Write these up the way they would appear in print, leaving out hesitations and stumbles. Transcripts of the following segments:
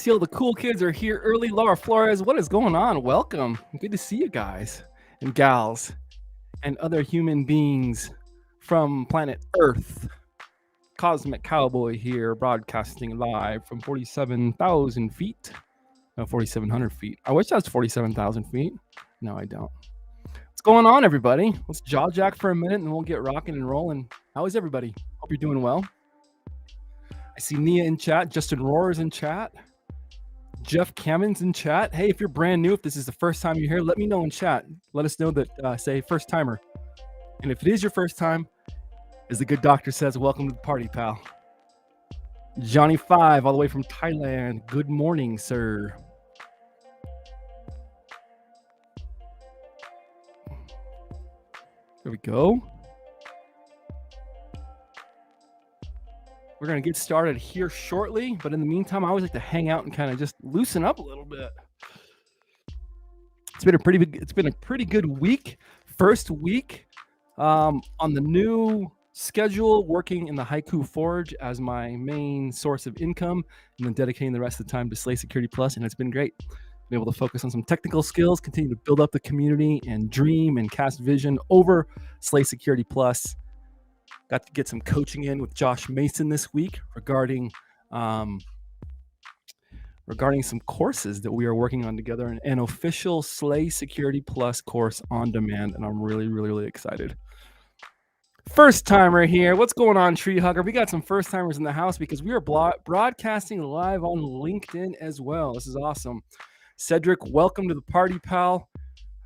see all the cool kids are here early. Laura Flores, what is going on? Welcome. Good to see you guys and gals and other human beings from planet Earth. Cosmic Cowboy here, broadcasting live from 47,000 feet. No, 4,700 feet. I wish that was 47,000 feet. No, I don't. What's going on, everybody? Let's jaw jack for a minute and we'll get rocking and rolling. How is everybody? Hope you're doing well. I see Nia in chat. Justin Rohr's in chat. Jeff Kammen's in chat. Hey, if you're brand new, if this is the first time you're here, let me know in chat. Let us know that, say, first timer. And if it is your first time, as the good doctor says, welcome to the party, pal. Johnny 5, all the way from Thailand. Good morning, sir. There we go. We're going to get started here shortly, but in the meantime, I always like to hang out and kind of just loosen up a little bit. It's been a pretty good week. First week on the new schedule, working in the Haiku Forge as my main source of income, and then dedicating the rest of the time to Slay Security Plus, and it's been great. Been able to focus on some technical skills, continue to build up the community, and dream and cast vision over Slay Security Plus. Got to get some coaching in with Josh Mason this week regarding some courses that we are working on together, an official Slay Security Plus course on demand, and I'm really excited. First timer here. What's going on, Tree Hugger? We got some first timers in the house because we are broadcasting live on LinkedIn as well. This is awesome. Cedric, welcome to the party, pal.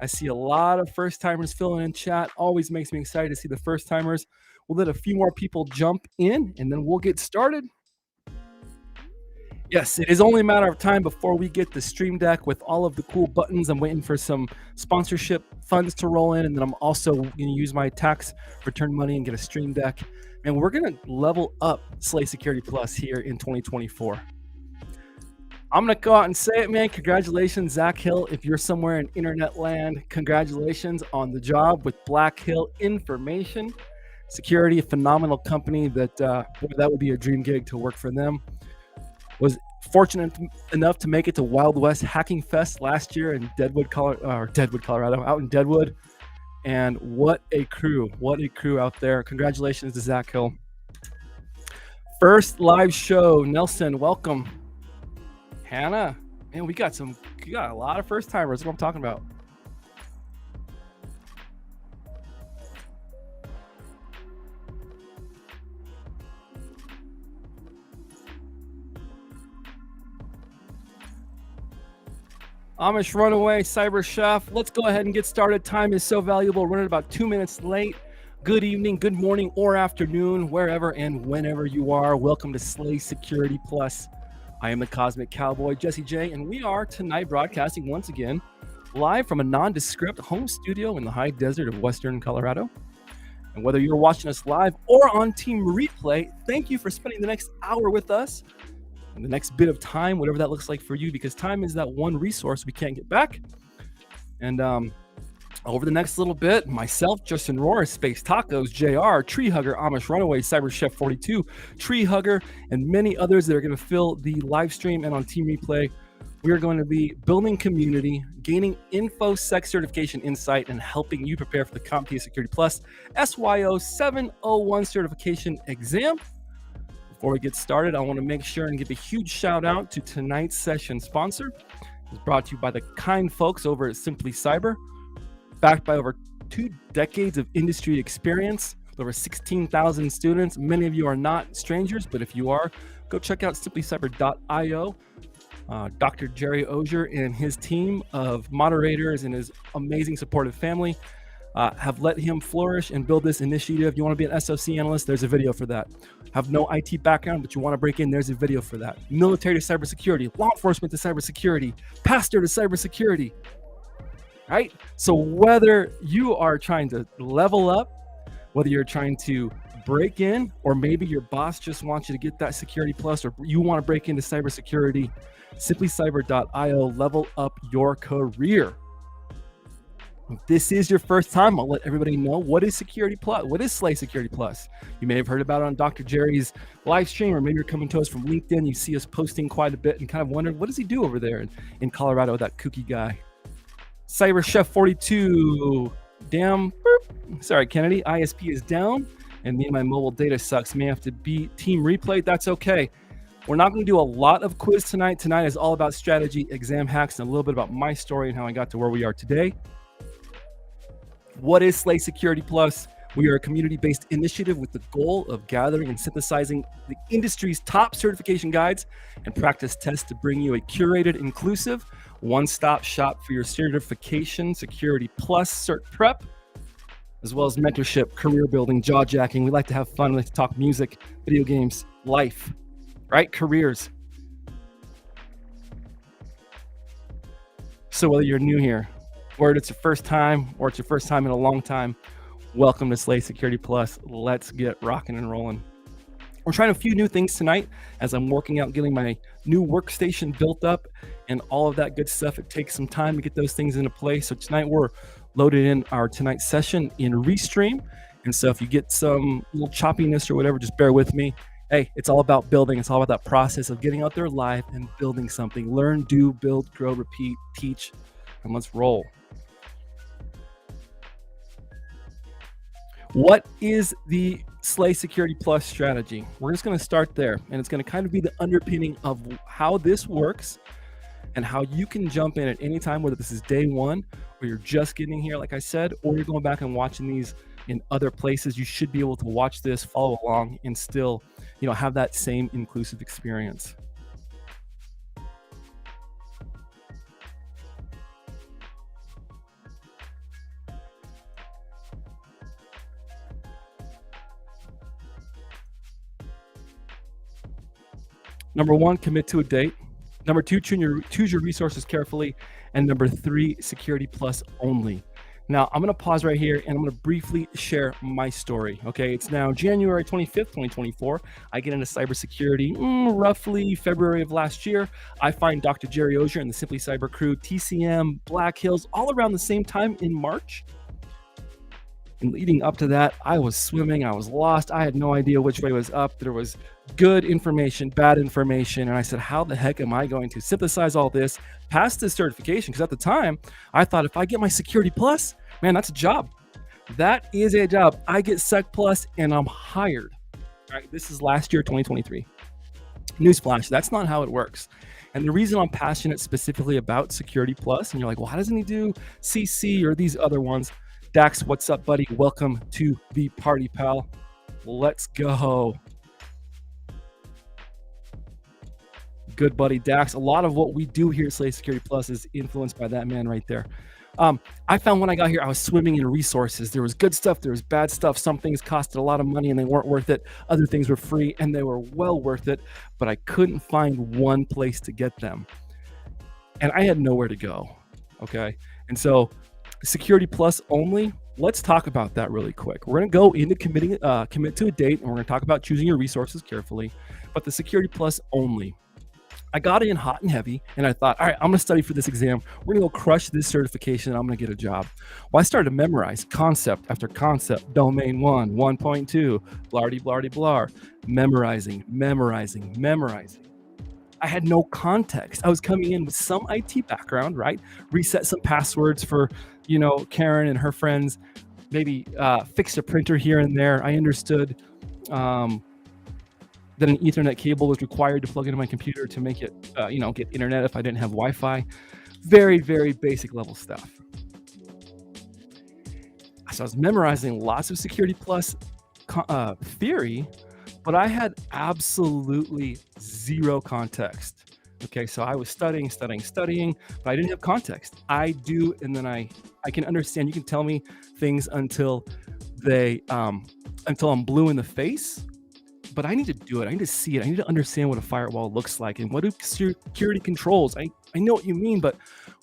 I see a lot of first timers filling in chat. Always makes me excited to see the first timers. We'll let a few more people jump in and then we'll get started. Yes, it is only a matter of time before we get the stream deck with all of the cool buttons. I'm waiting for some sponsorship funds to roll in, and then I'm also going to use my tax return money and get a stream deck. And we're going to level up Slay Security Plus here in 2024. I'm going to go out and say it, man. Congratulations, Zach Hill. If you're somewhere in internet land, congratulations on the job with Black Hill Information Security, a phenomenal company that that would be a dream gig to work for them. Was fortunate enough to make it to Wild West Hacking Fest last year in Deadwood, Colorado, out in Deadwood. And what a crew out there. Congratulations to Zach Hill. First live show, Nelson, welcome. Hannah, man, we got a lot of first timers. That's what I'm talking about. Amish Runaway, Cyber Chef. Let's go ahead and get started. Time is so valuable. Running about 2 minutes late. Good evening, good morning, or afternoon, wherever and whenever you are. Welcome to Slay Security Plus. I am the Cosmic Cowboy, Jesse J, and we are tonight broadcasting once again live from a nondescript home studio in the high desert of Western Colorado. And whether you're watching us live or on Team Replay, thank you for spending the next hour with us. And the next bit of time, whatever that looks like for you, because time is that one resource we can't get back. And over the next little bit, myself, Justin Rohr, Space Tacos, JR, Tree Hugger, Amish Runaway, Cyber Chef 42, Tree Hugger, and many others that are going to fill the live stream and on Team Replay. We are going to be building community, gaining InfoSec certification insight, and helping you prepare for the CompTIA Security Plus SYO-701 certification exam. Before we get started, I want to make sure and give a huge shout out to tonight's session sponsor. It's brought to you by the kind folks over at Simply Cyber, backed by over 2 decades of industry experience, over 16,000 students. Many of you are not strangers, but if you are, go check out simplycyber.io. Dr. Jerry Ozier and his team of moderators and his amazing supportive family have let him flourish and build this initiative. You want to be an SOC analyst? There's a video for that. Have no IT background, but you want to break in? There's a video for that. Military to cybersecurity, law enforcement to cybersecurity, pastor to cybersecurity. Right? So whether you are trying to level up, whether you're trying to break in, or maybe your boss just wants you to get that security plus, or you want to break into cybersecurity, simplycyber.io, level up your career. If this is your first time, I'll let everybody know what is Security Plus. What is SLAY Security Plus? You may have heard about it on Dr. Jerry's live stream, or maybe you're coming to us from LinkedIn. You see us posting quite a bit and kind of wondering, what does he do over there in Colorado, that kooky guy? Cyber Chef 42, damn, sorry, Kennedy, ISP is down, and me and my mobile data sucks. May have to be team replay. That's okay. We're not going to do a lot of quiz tonight. Tonight is all about strategy, exam hacks, and a little bit about my story and how I got to where we are today. What is SLAY Security Plus? We are a community-based initiative with the goal of gathering and synthesizing the industry's top certification guides and practice tests to bring you a curated, inclusive, one-stop shop for your certification, Security Plus, Cert Prep, as well as mentorship, career building, jaw-jacking. We like to have fun. We like to talk music, video games, life, right? Careers. So whether you're new here, or it's your first time, or it's your first time in a long time, welcome to SLAY Security Plus. Let's get rocking and rolling. We're trying a few new things tonight as I'm working out getting my new workstation built up and all of that good stuff. It takes some time to get those things into place. So tonight we're loaded in our tonight's session in Restream. And so if you get some little choppiness or whatever, just bear with me. Hey, it's all about building. It's all about that process of getting out there live and building something. Learn, do, build, grow, repeat, teach, and let's roll. What is the SLAY Security Plus strategy? We're just going to start there, and it's going to kind of be the underpinning of how this works and how you can jump in at any time, whether this is day one or you're just getting here, like I said, or you're going back and watching these in other places. You should be able to watch this, follow along, and still, have that same inclusive experience. Number one, commit to a date. Number two, choose your resources carefully. And number three, Security Plus only. Now, I'm going to pause right here and I'm going to briefly share my story. Okay, it's now January 25th, 2024. I get into cybersecurity roughly February of last year. I find Dr. Jerry Ozier and the Simply Cyber crew, TCM, Black Hills, all around the same time in March. And leading up to that, I was swimming, I was lost. I had no idea which way was up. There was good information, bad information. And I said, how the heck am I going to synthesize all this, pass this certification? Because at the time, I thought if I get my Security Plus, man, that's a job. That is a job. I get Sec Plus and I'm hired. All right, this is last year, 2023. Newsflash, that's not how it works. And the reason I'm passionate specifically about Security Plus, and you're like, well, how doesn't he do CC or these other ones? Dax, what's up, buddy? Welcome to the party, pal. Let's go. Good buddy, Dax. A lot of what we do here at SLAY Security Plus is influenced by that man right there. I found when I got here, I was swimming in resources. There was good stuff, there was bad stuff. Some things costed a lot of money and they weren't worth it. Other things were free and they were well worth it, but I couldn't find one place to get them. And I had nowhere to go, okay? And so Security Plus only, let's talk about that really quick. We're going to go into commit to a date, and we're going to talk about choosing your resources carefully. But the Security Plus only, I got in hot and heavy, and I thought, all right, I'm going to study for this exam. We're going to go crush this certification, and I'm going to get a job. Well, I started to memorize concept after concept, domain 1, 1.2, blardy, blardy, blar, memorizing. I had no context. I was coming in with some IT background, right? Reset some passwords for, Karen and her friends, maybe fixed a printer here and there. I understood that an Ethernet cable was required to plug into my computer to make it, get internet if I didn't have Wi-Fi. Very, very basic level stuff. So I was memorizing lots of Security Plus theory, but I had absolutely zero context. Okay, so I was studying, but I didn't have context. I do, and then I can understand. You can tell me things until I'm blue in the face, but I need to do it. I need to see it. I need to understand what a firewall looks like and what do security controls. I know what you mean, but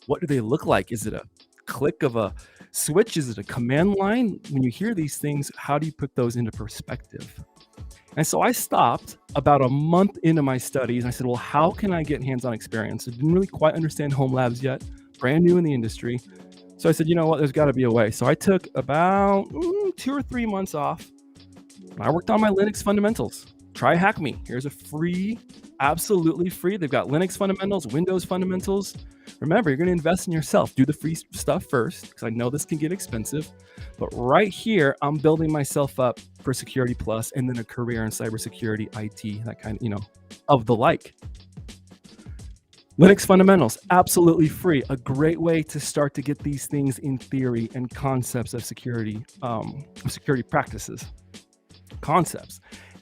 what do they look like? Is it a click of a switch? Is it a command line? When you hear these things, how do you put those into perspective? And so I stopped about a month into my studies. And I said, well, how can I get hands-on experience? I didn't really quite understand home labs yet, brand new in the industry. So I said, you know what, there's got to be a way. So I took about 2 or 3 months off. I worked on my Linux fundamentals. Try Hack Me. Here's a free, absolutely free. They've got Linux fundamentals, Windows fundamentals. Remember, you're going to invest in yourself. Do the free stuff first, because I know this can get expensive. But right here, I'm building myself up for Security Plus and then a career in cybersecurity, IT, that kind of, of the like. Linux fundamentals, absolutely free. A great way to start to get these things in theory and concepts of security practices. Concepts.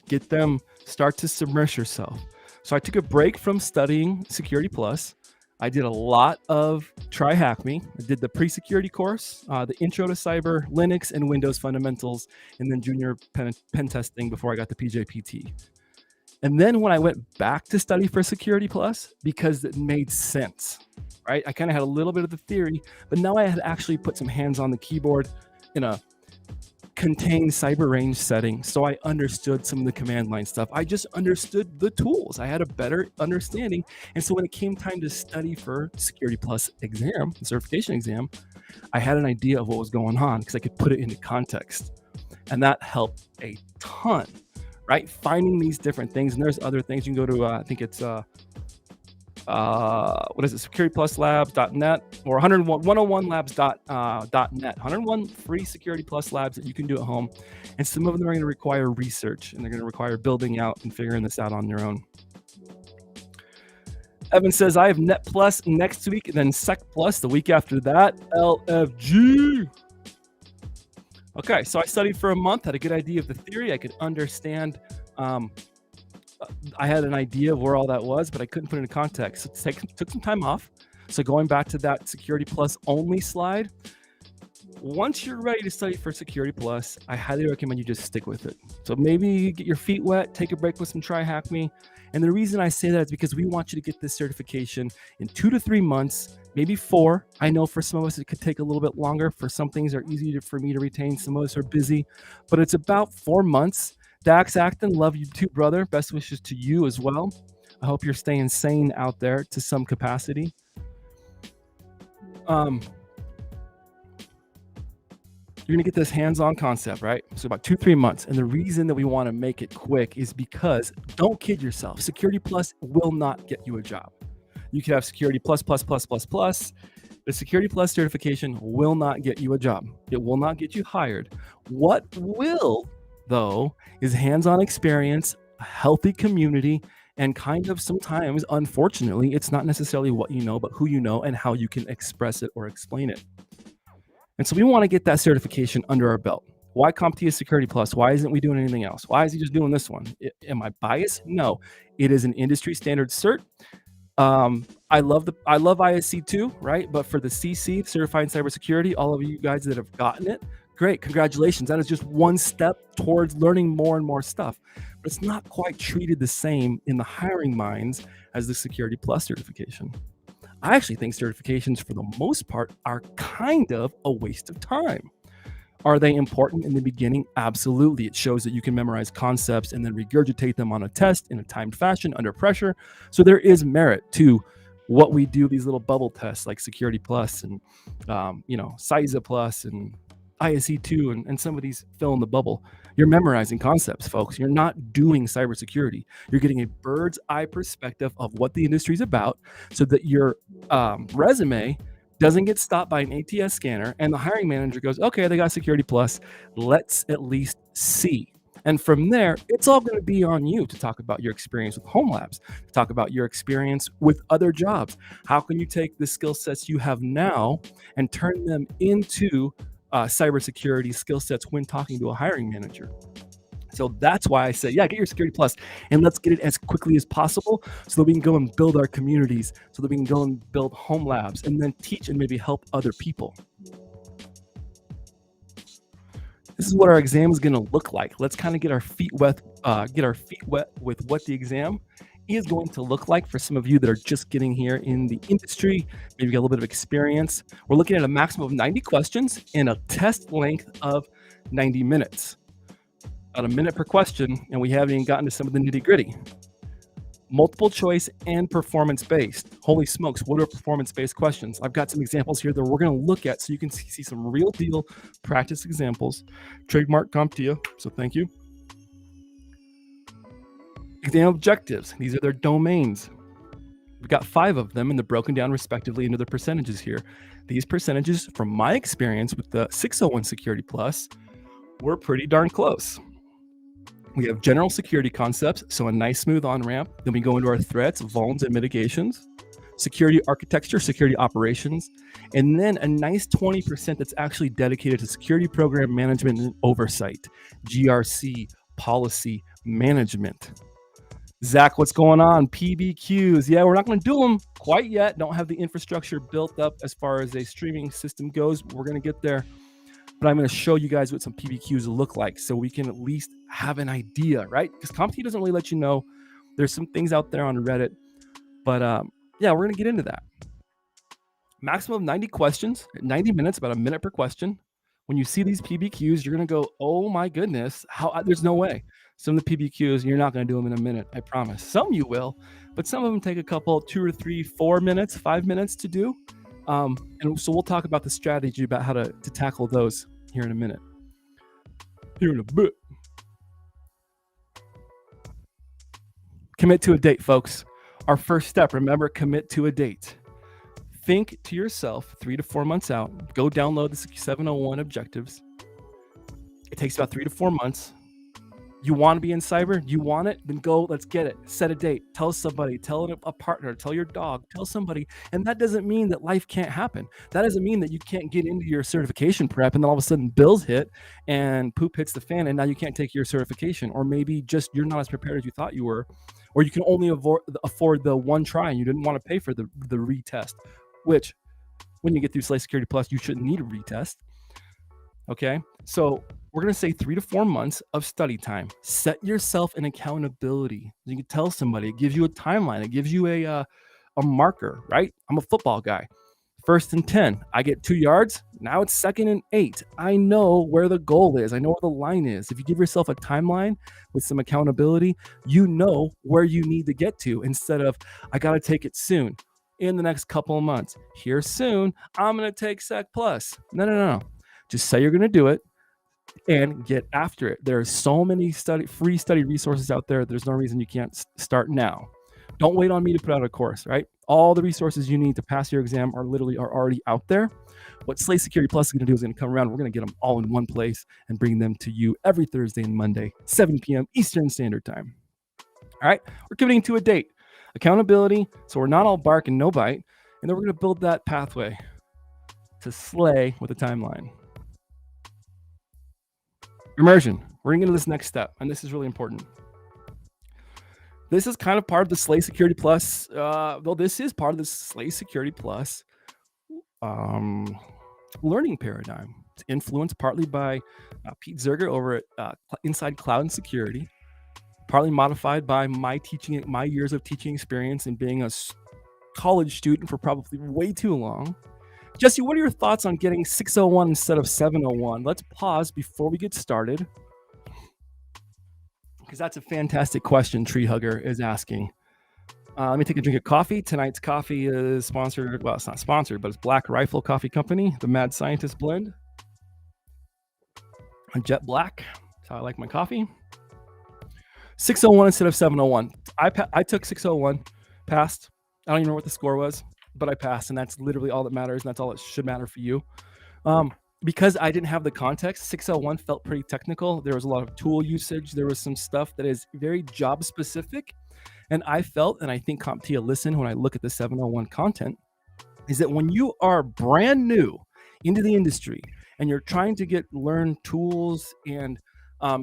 Get them, start to submerge yourself. So I took a break from studying Security Plus. I did a lot of Try Hack Me. I did the pre-security course, the Intro to Cyber, Linux, and Windows Fundamentals, and then junior pen testing before I got the PJPT. And then when I went back to study for Security Plus, because it made sense, right? I kind of had a little bit of the theory, but now I had actually put some hands on the keyboard in a contained cyber range setting. So I understood some of the command line stuff. I just understood the tools. I had a better understanding. And so when it came time to study for Security Plus exam, the certification exam, I had an idea of what was going on because I could put it into context. And that helped a ton, right? Finding these different things. And there's other things. You can go to, I think it's, what is it? SecurityPlusLabs.net or 101labs.net. 101 free Security Plus labs that you can do at home. And some of them are going to require research and they're going to require building out and figuring this out on your own. Evan says, I have Net Plus next week and then Sec Plus the week after that. LFG. Okay, so I studied for a month, had a good idea of the theory. I could understand. I had an idea of where all that was, but I couldn't put it into context. So it took some time off. So going back to that Security Plus only slide, once you're ready to study for Security Plus, I highly recommend you just stick with it. So maybe get your feet wet, take a break with some Try Hack Me. And the reason I say that is because we want you to get this certification in 2 to 3 months, maybe 4. I know for some of us it could take a little bit longer. For some things are easy for me to retain. Some of us are busy, but it's about 4 months. Dax Acton, love you too, brother. Best wishes to you as well. I hope you're staying sane out there to some capacity. You're going to get this hands-on concept, right? So about 2-3 months. And the reason that we want to make it quick is because, don't kid yourself, Security Plus will not get you a job. You could have Security Plus. The Security Plus certification will not get you a job. It will not get you hired. What will, though, is hands-on experience, a healthy community, and kind of sometimes, unfortunately, it's not necessarily what you know, but who you know and how you can express it or explain it. And so we want to get that certification under our belt. Why CompTIA Security Plus? Why isn't we doing anything else? Why is he just doing this one? Am I biased? No, it is an industry standard cert. I love ISC2, right? But for the CC, Certified Cybersecurity, all of you guys that have gotten it, great, congratulations. That is just one step towards learning more and more stuff. But it's not quite treated the same in the hiring minds as the Security Plus certification. I actually think certifications, for the most part, are kind of a waste of time. Are they important in the beginning? Absolutely. It shows that you can memorize concepts and then regurgitate them on a test in a timed fashion under pressure. So there is merit to what we do, these little bubble tests like Security Plus and, CySA Plus and ISC2 and some of these fill in the bubble. You're memorizing concepts, folks. You're not doing cybersecurity. You're getting a bird's eye perspective of what the industry is about so that your resume doesn't get stopped by an ATS scanner and the hiring manager goes, okay, they got Security Plus. Let's at least see. And from there, it's all going to be on you to talk about your experience with home labs, to talk about your experience with other jobs. How can you take the skill sets you have now and turn them into cybersecurity skill sets when talking to a hiring manager? So that's why I say, get your Security Plus and let's get it as quickly as possible so that we can go and build our communities, so that we can go and build home labs and then teach and maybe help other people. This is what our exam is going to look like. Let's kind of get our feet wet with what the exam is going to look like for some of you that are just getting here in the industry, maybe get a little bit of experience. We're looking at a maximum of 90 questions and a test length of 90 minutes. About a minute per question, and we haven't even gotten to some of the nitty-gritty. multiple choice and performance-based. Holy smokes, what are performance-based questions? I've got some examples here that we're going to look at so you can see some real deal practice examples. Trademark CompTIA, so thank you. Exam objectives, these are their domains. We've got 5 of them, and they're broken down respectively into their percentages here. These percentages, from my experience with the 601 Security Plus, were pretty darn close. We have general security concepts, so a nice smooth on-ramp. Then we go into our threats, vulns, and mitigations. Security architecture, security operations, and then a nice 20% that's actually dedicated to security program management and oversight, GRC, policy management. Zach, what's going on? PBQs. Yeah, we're not going to do them quite yet. Don't have the infrastructure built up as far as a streaming system goes. We're going to get there. But I'm going to show you guys what some PBQs look like so we can at least have an idea, right? Because CompTIA doesn't really let you know. There's some things out there on Reddit. But yeah, we're going to get into that. Maximum of 90 questions, 90 minutes, about a minute per question. When you see these PBQs, you're going to go, oh my goodness, there's no way. Some of the PBQs, you're not going to do them in a minute, I promise. Some you will, but some of them take a couple, 2 or 3, 4 minutes, 5 minutes to do. And so we'll talk about the strategy about how to tackle those here in a minute. Here in a bit. Commit to a date, folks. Our first step, remember, commit to a date. Think to yourself 3 to 4 months out. Go download the 701 objectives. It takes about 3 to 4 months. You want to be in cyber? You want it? Then go, let's get it. Set a date. Tell somebody, tell a partner, tell your dog, tell somebody. And that doesn't mean that life can't happen. That doesn't mean that you can't get into your certification prep and then all of a sudden bills hit and poop hits the fan and now you can't take your certification. Or maybe just you're not as prepared as you thought you were. Or you can only afford the one try and you didn't want to pay for the retest, which when you get through Slay Security Plus, you shouldn't need a retest. Okay, so we're going to say 3 to 4 months of study time. Set yourself an accountability. You can tell somebody, it gives you a timeline. It gives you a marker, right? I'm a football guy. 1st and 10, I get 2 yards. Now it's 2nd and 8. I know where the goal is. I know where the line is. If you give yourself a timeline with some accountability, you know where you need to get to instead of, I got to take it soon. In the next couple of months. Here soon, I'm going to take Sec Plus. No. Just say you're going to do it and get after it. There are so many free study resources out there. There's no reason you can't start now. Don't wait on me to put out a course, right? All the resources you need to pass your exam are already out there. What Slay Security Plus is going to do is going to come around. We're going to get them all in one place and bring them to you every Thursday and Monday, 7 p.m. Eastern Standard Time. All right, we're committing to a date. Accountability, so we're not all bark and no bite. And then we're going to build that pathway to slay with a timeline. Immersion. We're going to get to this next step, and this is really important. This is kind of part of the Slay Security Plus. This is part of the Slay Security Plus learning paradigm. It's influenced partly by Pete Zerger over at Inside Cloud and Security, partly modified by my years of teaching experience and being a college student for probably way too long. Jesse, what are your thoughts on getting 601 instead of 701? Let's pause before we get started, because that's a fantastic question Tree Hugger is asking. Let me take a drink of coffee. Tonight's coffee is sponsored. Well, it's not sponsored, but it's Black Rifle Coffee Company, the Mad Scientist blend. A jet black. That's how I like my coffee. 601 instead of 701. I took 601, passed. I don't even know what the score was, but I passed, and that's literally all that matters, and that's all that should matter for you. Because I didn't have the context, 601 felt pretty technical. There was a lot of tool usage. There was some stuff that is very job specific. And I felt, and I think CompTIA listened when I look at the 701 content, is that when you are brand new into the industry and you're trying to learn tools and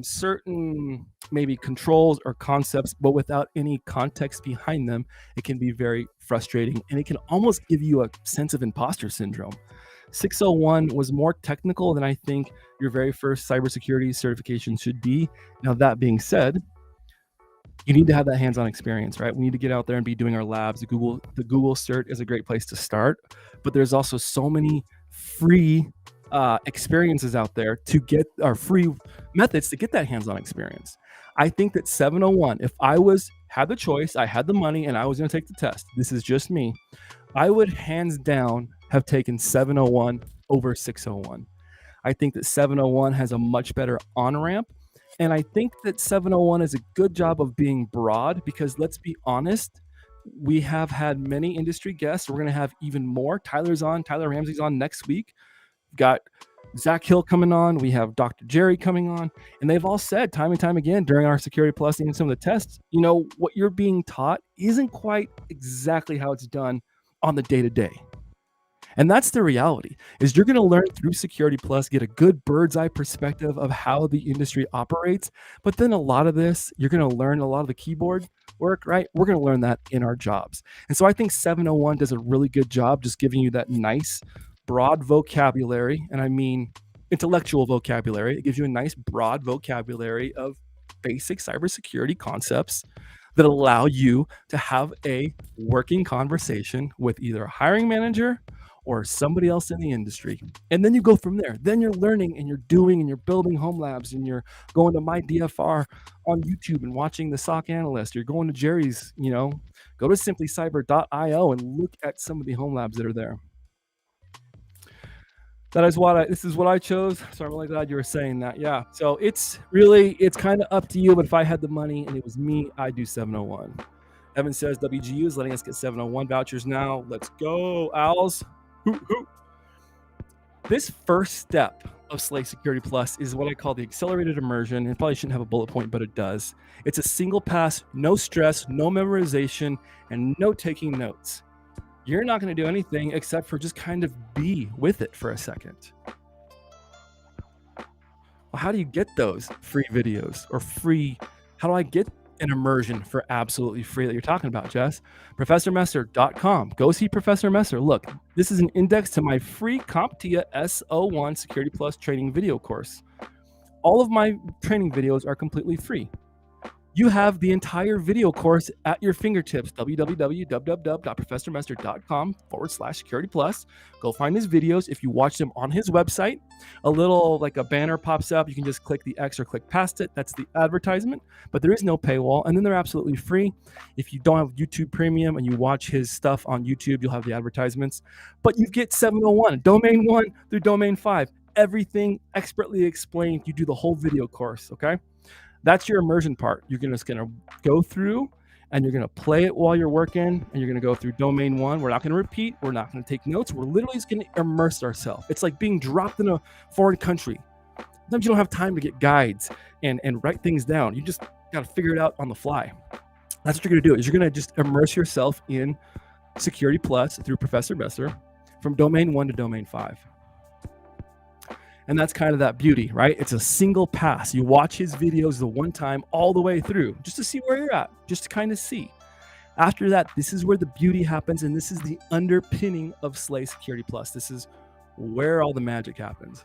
certain maybe controls or concepts, but without any context behind them, it can be very frustrating, and it can almost give you a sense of imposter syndrome. 601 was more technical than I think your very first cybersecurity certification should be. Now, that being said, you need to have that hands-on experience, right? We need to get out there and be doing our labs. The Google Cert is a great place to start, but there's also so many free experiences out there to get our free methods to get that hands-on experience. I think that 701, if I was had the choice, I had the money, and I was going to take the test, this is just me, I would hands down have taken 701 over 601. I think that 701 has a much better on-ramp. And I think that 701 is a good job of being broad because let's be honest, we have had many industry guests. We're going to have even more. Tyler Ramsey's on next week. We've got Zach Hill coming on. We have Dr. Jerry coming on. And they've all said time and time again during our Security Plus and some of the tests, what you're being taught isn't quite exactly how it's done on the day-to-day. And that's the reality, is you're going to learn through Security Plus, get a good bird's eye perspective of how the industry operates. But then a lot of this, you're going to learn a lot of the keyboard work, right? We're going to learn that in our jobs. And so I think 701 does a really good job just giving you that nice, broad vocabulary. And I mean intellectual vocabulary. It gives you a nice, broad vocabulary of basic cybersecurity concepts that allow you to have a working conversation with either a hiring manager or somebody else in the industry. And then you go from there. Then you're learning and you're doing and you're building home labs and you're going to my DFR on YouTube and watching the SOC analyst. You're going to Jerry's, go to simplycyber.io and look at some of the home labs that are there. This is what I chose. So I'm really glad you were saying that. Yeah. So it's kind of up to you, but if I had the money and it was me, I'd do 701. Evan says WGU is letting us get 701 vouchers now. Let's go, Owls. This first step of Slay Security Plus is what I call the accelerated immersion. It probably shouldn't have a bullet point, but it does. It's a single pass, no stress, no memorization, and no taking notes. You're not going to do anything except for just kind of be with it for a second. Well, how do you get those free videos or how do I get an immersion for absolutely free that you're talking about, Jess? ProfessorMesser.com. Go see Professor Messer. Look, this is an index to my free CompTIA SYO-701 Security Plus training video course. All of my training videos are completely free. You have the entire video course at your fingertips, www.professormester.com/security plus. Go find his videos. If you watch them on his website, a banner pops up. You can just click the X or click past it. That's the advertisement, but there is no paywall. And then they're absolutely free. If you don't have YouTube Premium and you watch his stuff on YouTube, you'll have the advertisements. But you get 701, domain 1 through domain 5. Everything expertly explained. You do the whole video course, okay? That's your immersion part. You're just going to go through and you're going to play it while you're working, and you're going to go through domain 1. We're not going to repeat. We're not going to take notes. We're literally just going to immerse ourselves. It's like being dropped in a foreign country. Sometimes you don't have time to get guides and write things down. You just got to figure it out on the fly. That's what you're going to do, is you're going to just immerse yourself in Security Plus through Professor Messer from domain 1 to domain 5. And that's kind of that beauty, right? It's a single pass. You watch his videos the one time all the way through just to see where you're at, just to kind of see. After that, this is where the beauty happens, and this is the underpinning of Slay Security Plus. This is where all the magic happens.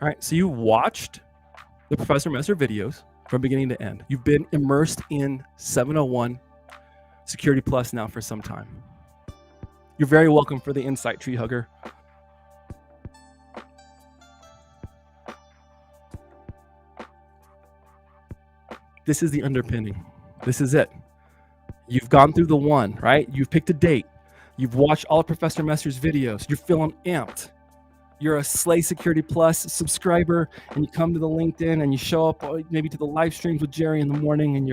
All right, so you watched the Professor Messer videos from beginning to end. You've been immersed in 701 Security Plus now for some time. You're very welcome for the Insight Tree Hugger. This is the underpinning. This is it. You've gone through the one, right? You've picked a date. You've watched all of Professor Messer's videos. You're feeling amped. You're a Slay Security Plus subscriber, and you come to the LinkedIn and you show up maybe to the live streams with Jerry in the morning, and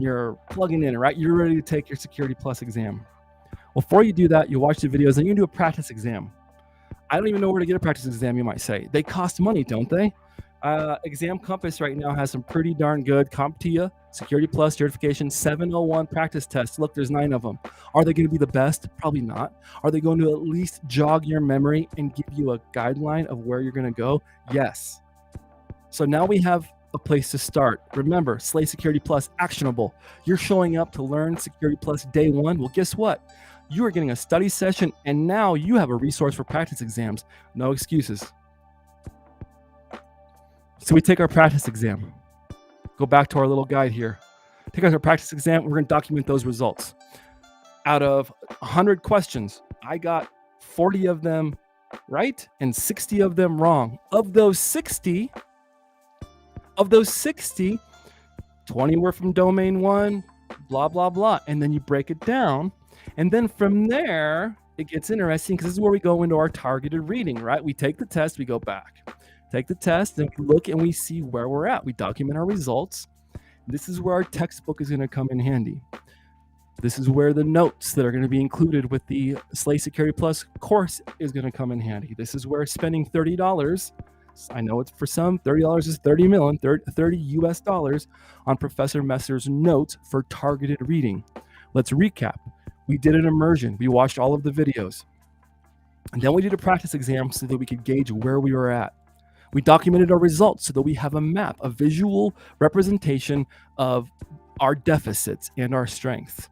you're plugging in, right? You're ready to take your Security Plus exam. Before you do that, you watch the videos, and you do a practice exam. I don't even know where to get a practice exam, you might say. They cost money, don't they? Exam Compass right now has some pretty darn good CompTIA Security Plus Certification 701 practice tests. Look, there's 9 of them. Are they going to be the best? Probably not. Are they going to at least jog your memory and give you a guideline of where you're going to go? Yes. So now we have a place to start. Remember, Slay Security Plus Actionable. You're showing up to learn Security Plus day 1. Well, guess what? You are getting a study session, and now you have a resource for practice exams. No excuses. So we take our practice exam. Go back to our little guide here. Take our practice exam. We're going to document those results. Out of 100 questions, I got 40 of them right? And 60 of them wrong. Of those 60, 20 were from domain 1, blah, blah, blah. And then you break it down. And then from there, it gets interesting because this is where we go into our targeted reading, right? We take the test, we go back. Take the test, and we look and we see where we're at. We document our results. This is where our textbook is going to come in handy. This is where the notes that are going to be included with the SLA Security Plus course is going to come in handy. This is where spending $30, I know it's for some, $30 is 30 million, 30 US dollars on Professor Messer's notes for targeted reading. Let's recap. We did an immersion. We watched all of the videos. And then we did a practice exam so that we could gauge where we were at. We documented our results so that we have a map, a visual representation of our deficits and our strengths.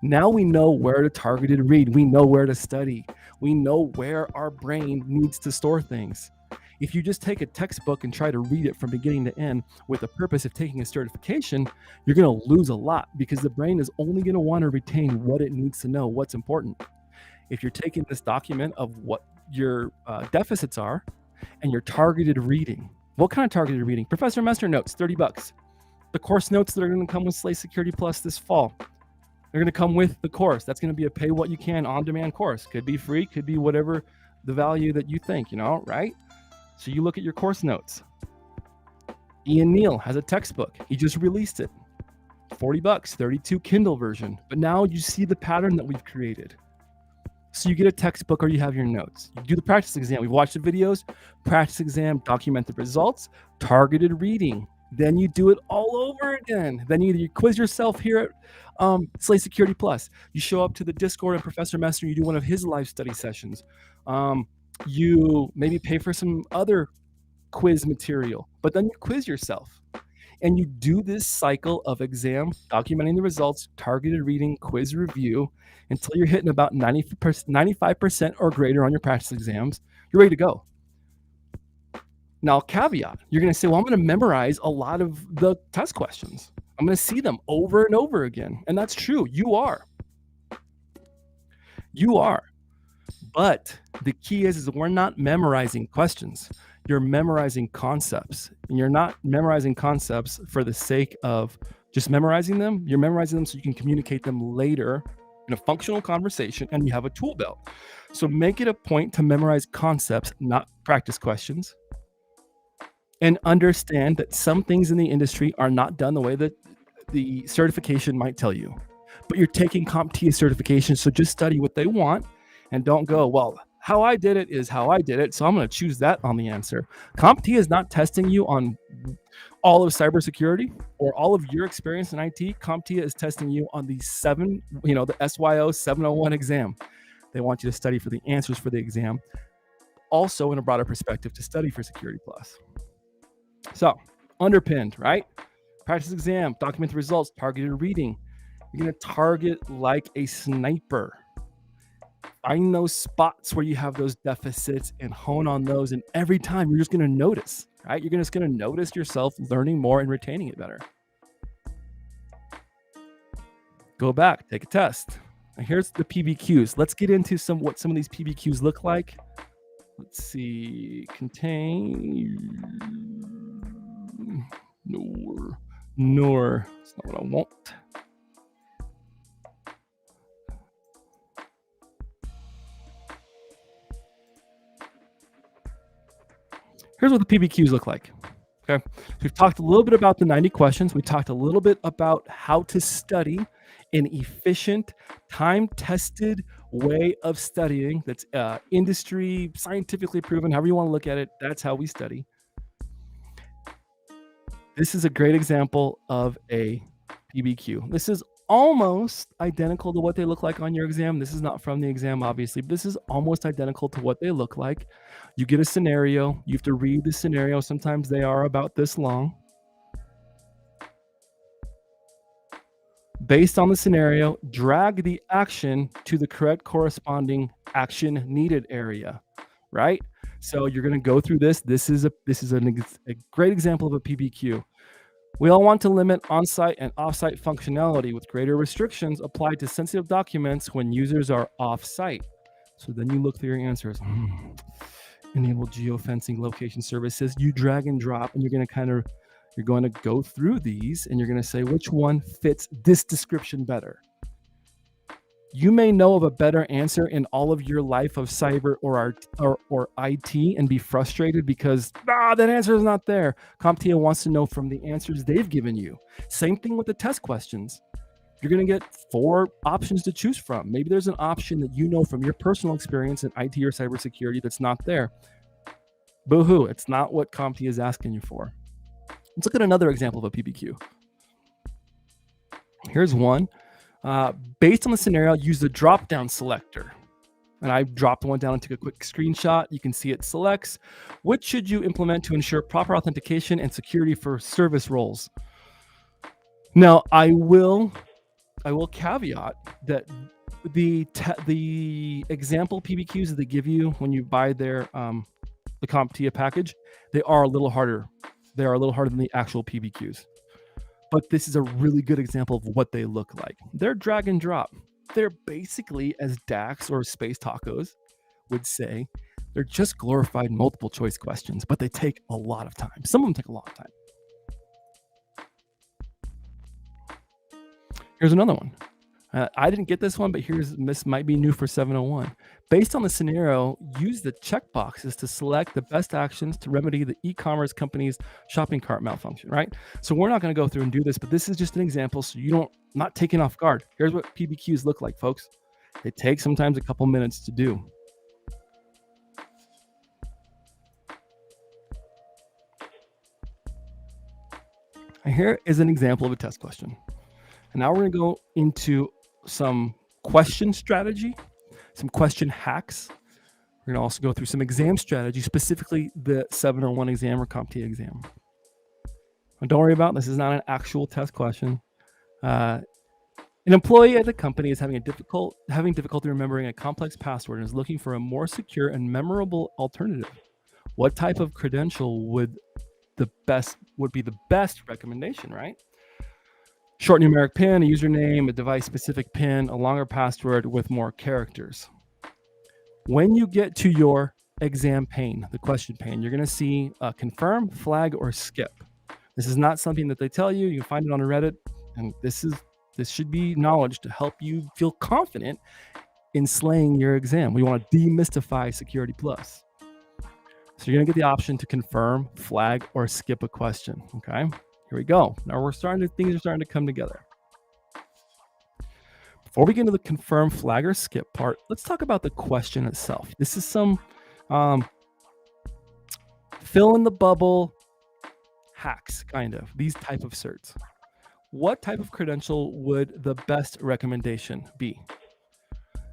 Now we know where to targeted read. We know where to study. We know where our brain needs to store things. If you just take a textbook and try to read it from beginning to end with the purpose of taking a certification, you're going to lose a lot because the brain is only going to want to retain what it needs to know, what's important. If you're taking this document of what your deficits are and your targeted reading, what kind of targeted reading? Professor Messer notes, $30. The course notes that are going to come with SLA Security Plus this fall, they're going to come with the course. That's going to be a pay what you can on-demand course. Could be free, could be whatever the value that you think, right? So you look at your course notes. Ian Neal has a textbook. He just released it. $40, 32 Kindle version. But now you see the pattern that we've created. So you get a textbook or you have your notes. You do the practice exam. We've watched the videos, practice exam, document the results, targeted reading. Then you do it all over again. Then you quiz yourself here at SLA Security Plus. You show up to the Discord and Professor Messer, you do one of his live study sessions. You maybe pay for some other quiz material, but then you quiz yourself. And you do this cycle of exam, documenting the results, targeted reading, quiz review, until you're hitting about 95% or greater on your practice exams. You're ready to go. Now, caveat, you're going to say, well, I'm going to memorize a lot of the test questions. I'm going to see them over and over again. And that's true. You are. But the key is we're not memorizing questions. You're memorizing concepts. And you're not memorizing concepts for the sake of just memorizing them. You're memorizing them so you can communicate them later in a functional conversation, and you have a tool belt. So make it a point to memorize concepts, not practice questions. And understand that some things in the industry are not done the way that the certification might tell you. But you're taking CompTIA certification, so just study what they want and don't go, well, how I did it is how I did it, so I'm going to choose that on the answer. CompTIA is not testing you on all of cybersecurity or all of your experience in IT. CompTIA is testing you on the SYO-701 exam. They want you to study for the answers for the exam. Also, in a broader perspective, to study for Security Plus. So, underpinned, right? Practice exam, document the results, targeted reading. You're going to target like a sniper. Find those spots where you have those deficits and hone on those. And every time you're just going to notice, right? You're just going to notice yourself learning more and retaining it better. Go back, take a test. And here's the PBQs. Let's get into what some of these PBQs look like. Let's see. Contain. Nor. That's not what I want. Here's what the PBQs look like. Okay. So we've talked a little bit about the 90 questions. We talked a little bit about how to study an efficient, time-tested way of studying that's industry, scientifically proven, however you want to look at it. That's how we study. This is a great example of a PBQ. This is almost identical to what they look like on your exam. This is not from the exam, obviously, but this is almost identical to what they look like. You get a scenario. You have to read the scenario. Sometimes they are about this long. Based on the scenario, drag the action to the correct corresponding action needed area, right? So you're going to go through this. This is a great example of a PBQ. We all want to limit on-site and off-site functionality with greater restrictions applied to sensitive documents when users are off-site. So then you look through your answers. Enable geofencing location services. You drag and drop, and you're going to go through these, and you're going to say which one fits this description better. You may know of a better answer in all of your life of cyber or IT and be frustrated because that answer is not there. CompTIA wants to know from the answers they've given you. Same thing with the test questions. You're going to get 4 options to choose from. Maybe there's an option that you know from your personal experience in IT or cybersecurity that's not there. Boo-hoo, it's not what CompTIA is asking you for. Let's look at another example of a PBQ. Here's one. Based on the scenario, use the drop-down selector. And I dropped one down and took a quick screenshot. You can see it selects. What should you implement to ensure proper authentication and security for service roles? Now, I will caveat that the example PBQs that they give you when you buy their the CompTIA package, they are a little harder. They are a little harder than the actual PBQs. But this is a really good example of what they look like. They're drag and drop. They're basically, as Dax or Space Tacos would say, they're just glorified multiple choice questions, but they take a lot of time. Some of them take a lot of time. Here's another one. I didn't get this one, but this might be new for 701. Based on the scenario, use the checkboxes to select the best actions to remedy the e-commerce company's shopping cart malfunction, right? So we're not going to go through and do this, but this is just an example so you not taken off guard. Here's what PBQs look like, folks. They take sometimes a couple minutes to do. And here is an example of a test question. And now we're going to go into some question strategy, some question hacks. We're going to also go through some exam strategy, specifically the 701 exam or CompTIA exam. And don't worry about this is not an actual test question. An employee at the company is having difficulty remembering a complex password and is looking for a more secure and memorable alternative. What type of credential would be the best recommendation, right? Short numeric PIN, a username, a device-specific PIN, a longer password with more characters. When you get to your exam pane, the question pane, you're going to see confirm, flag, or skip. This is not something that they tell you. You can find it on Reddit, and this should be knowledge to help you feel confident in slaying your exam. We want to demystify Security Plus. So you're going to get the option to confirm, flag, or skip a question. Okay. Here we go. Now things are starting to come together. Before we get into the confirm, flag, or skip part, let's talk about the question itself. This is some fill in the bubble hacks, kind of, these type of certs. What type of credential would the best recommendation be?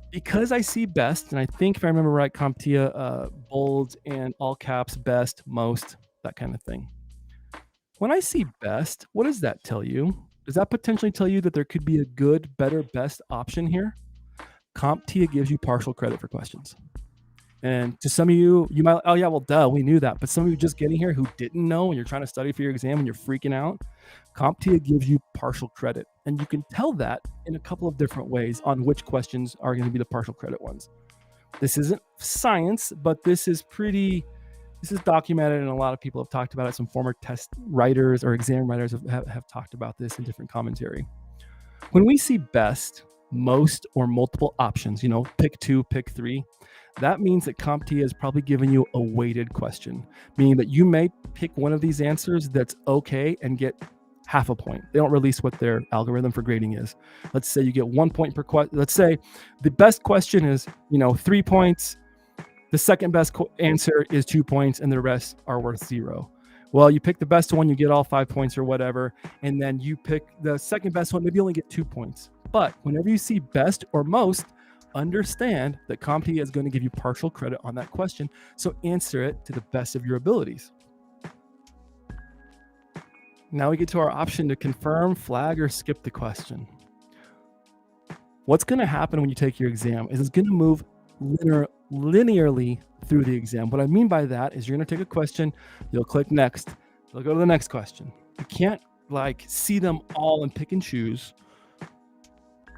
Because I see best, and I think if I remember right, CompTIA bold and all caps, best, most, that kind of thing. When I see best, what does that tell you? Does that potentially tell you that there could be a good, better, best option here? CompTIA gives you partial credit for questions. And to some of you might, oh yeah, well, duh, we knew that. But some of you just getting here who didn't know and you're trying to study for your exam and you're freaking out, CompTIA gives you partial credit. And you can tell that in a couple of different ways on which questions are going to be the partial credit ones. This isn't science, but this is documented, and a lot of people have talked about it. Some former test writers or exam writers have talked about this in different commentary. When we see best, most, or multiple options, pick 2, pick 3, that means that CompTIA is probably giving you a weighted question, meaning that you may pick one of these answers that's okay and get half a point. They don't release what their algorithm for grading is. Let's say you get 1 point per question. Let's say the best question is, 3 points. The second best answer is 2 points and the rest are worth 0. Well, you pick the best one, you get all 5 points or whatever. And then you pick the second best one, maybe you only get 2 points. But whenever you see best or most, understand that CompTIA is going to give you partial credit on that question. So answer it to the best of your abilities. Now we get to our option to confirm, flag, or skip the question. What's going to happen when you take your exam is it's going to move linearly through the exam. What I mean by that is you're going to take a question, you'll click next, you'll go to the next question. You can't see them all and pick and choose,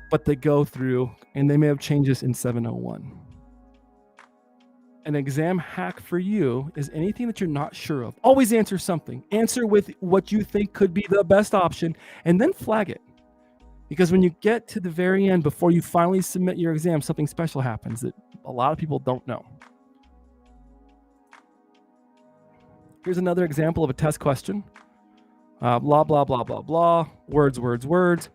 but they go through, and they may have changes in 701. an exam hack for you is anything that you're not sure of. Always answer something. Answer with what you think could be the best option, and then flag it. Because when you get to the very end, before you finally submit your exam, something special happens that a lot of people don't know. Here's another example of a test question. Blah, blah, blah, blah, blah. Words, words, words.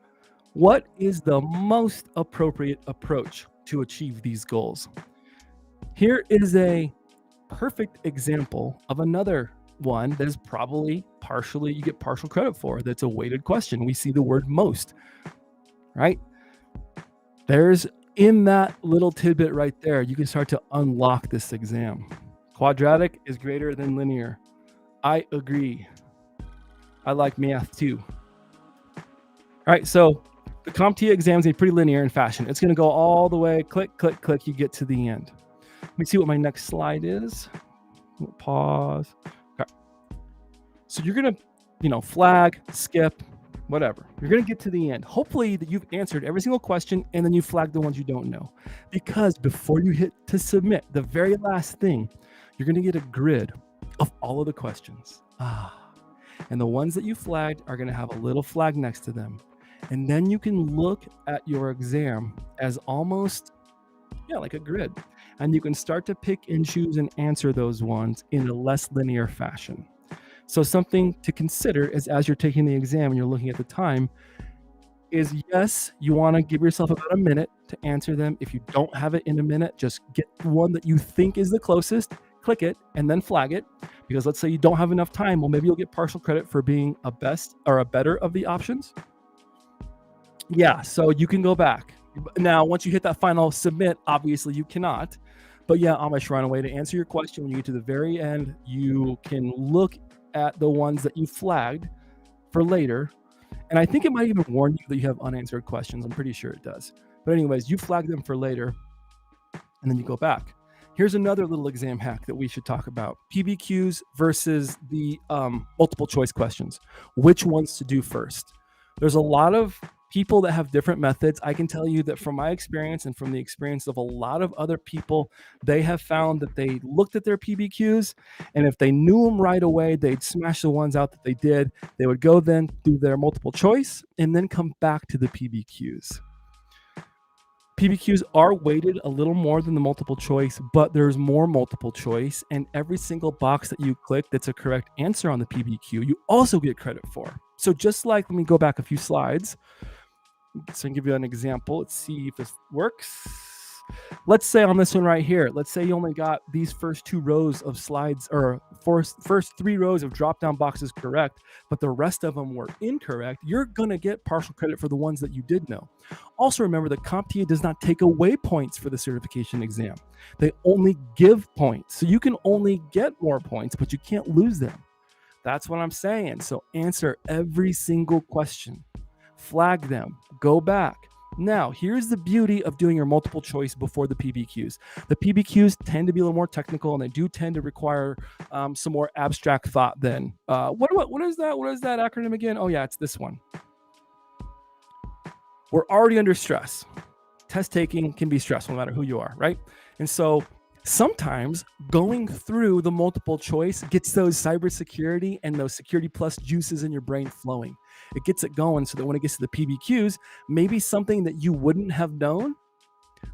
What is the most appropriate approach to achieve these goals? Here is a perfect example of another one that is probably partially, you get partial credit for. That's a weighted question. We see the word most, right? There's in that little tidbit right there, you can start to unlock this exam. Quadratic is greater than linear. I agree. I like math too. All right, so the CompTIA exam is pretty linear in fashion. It's going to go all the way, click, click, click, you get to the end. Let me see what my next slide is. Pause. Okay. So you're going to, flag, skip, whatever. You're going to get to the end. Hopefully that you've answered every single question and then you flag the ones you don't know. Because before you hit to submit, the very last thing, you're going to get a grid of all of the questions. And the ones that you flagged are going to have a little flag next to them. And then you can look at your exam as almost, like a grid. And you can start to pick and choose and answer those ones in a less linear fashion. So something to consider is as you're taking the exam and you're looking at the time is, yes, you want to give yourself about a minute to answer them. If you don't have it in a minute, just get the one that you think is the closest, click it, and then flag it. Because let's say you don't have enough time. Well, maybe you'll get partial credit for being a best or a better of the options. Yeah, so you can go back. Now, once you hit that final submit, obviously you cannot. But yeah, Amish Runaway, to answer your question, when you get to the very end, you can look at the ones that you flagged for later. And I think it might even warn you that you have unanswered questions. I'm pretty sure it does. But anyways, you flag them for later, and then you go back. Here's another little exam hack that we should talk about. PBQs versus the multiple choice questions. Which ones to do first? There's a lot of people that have different methods. I can tell you that from my experience and from the experience of a lot of other people, they have found that they looked at their PBQs, and if they knew them right away, they'd smash the ones out that they did. They would go then do their multiple choice and then come back to the PBQs. PBQs are weighted a little more than the multiple choice, but there's more multiple choice, and every single box that you click that's a correct answer on the PBQ, you also get credit for. So just like, let me go back a few slides so I can give you an example. Let's see if this works. Let's say on this one right here, let's say you only got these first 2 rows of slides, or first 3 rows of drop-down boxes correct, but the rest of them were incorrect. You're going to get partial credit for the ones that you did know. Also remember that CompTIA does not take away points for the certification exam. They only give points. So you can only get more points, but you can't lose them. That's what I'm saying. So answer every single question. Flag them. Go back. Now, here's the beauty of doing your multiple choice before the PBQs. The PBQs tend to be a little more technical, and they do tend to require some more abstract thought than, what is that? What is that acronym again? Oh yeah, it's this one. We're already under stress. Test taking can be stressful no matter who you are, right? And so sometimes going through the multiple choice gets those cybersecurity and those security plus juices in your brain flowing. It gets it going so that when it gets to the PBQs, maybe something that you wouldn't have known,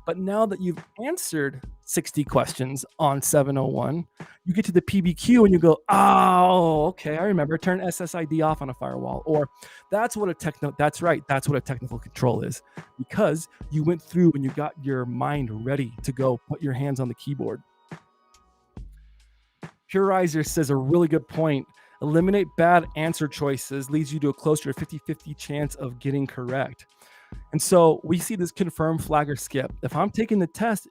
but now that you've answered 60 questions on 701, you get to the PBQ and you go, oh, okay, I remember, turn SSID off on a firewall. Or that's what a technical control is, because you went through and you got your mind ready to go put your hands on the keyboard. Purizer says a really good point. Eliminate bad answer choices leads you to a closer to 50-50 chance of getting correct. And so we see this confirm, flag, or skip. If I'm taking the test,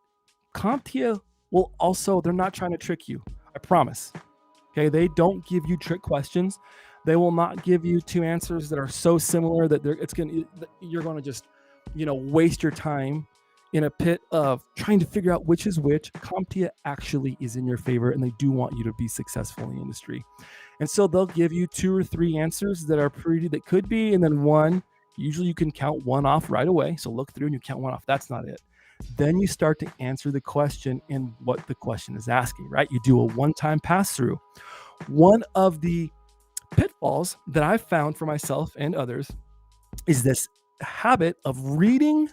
CompTIA will also, they're not trying to trick you. I promise. Okay, they don't give you trick questions. They will not give you 2 answers that are so similar that you're going to just, waste your time in a pit of trying to figure out which is which. CompTIA actually is in your favor, and they do want you to be successful in the industry. And so they'll give you 2 or 3 answers that could be, and then one. Usually you can count one off right away. So look through and you count one off. That's not it. Then you start to answer the question in what the question is asking, right? You do a one-time pass through. One of the pitfalls that I've found for myself and others is this habit of reading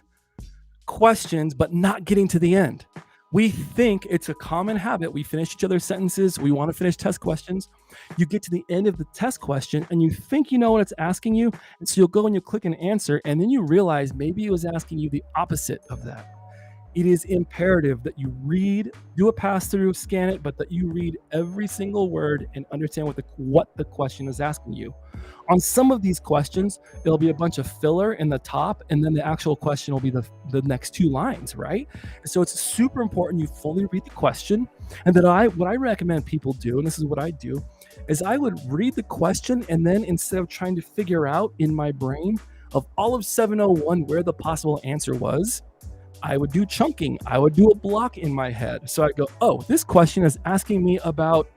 questions but not getting to the end. We think it's a common habit. We finish each other's sentences. We want to finish test questions. You get to the end of the test question and you think you know what it's asking you. And so you'll go and you click an answer, and then you realize maybe it was asking you the opposite of that. It is imperative that you read, do a pass through, scan it, but that you read every single word and understand what the question is asking you. On some of these questions, there'll be a bunch of filler in the top, and then the actual question will be the next 2 lines, right? And so it's super important you fully read the question. And then what I recommend people do, and this is what I do, is I would read the question, and then instead of trying to figure out in my brain of all of 701 where the possible answer was, I would do chunking. I would do a block in my head. So I go, oh, this question is asking me about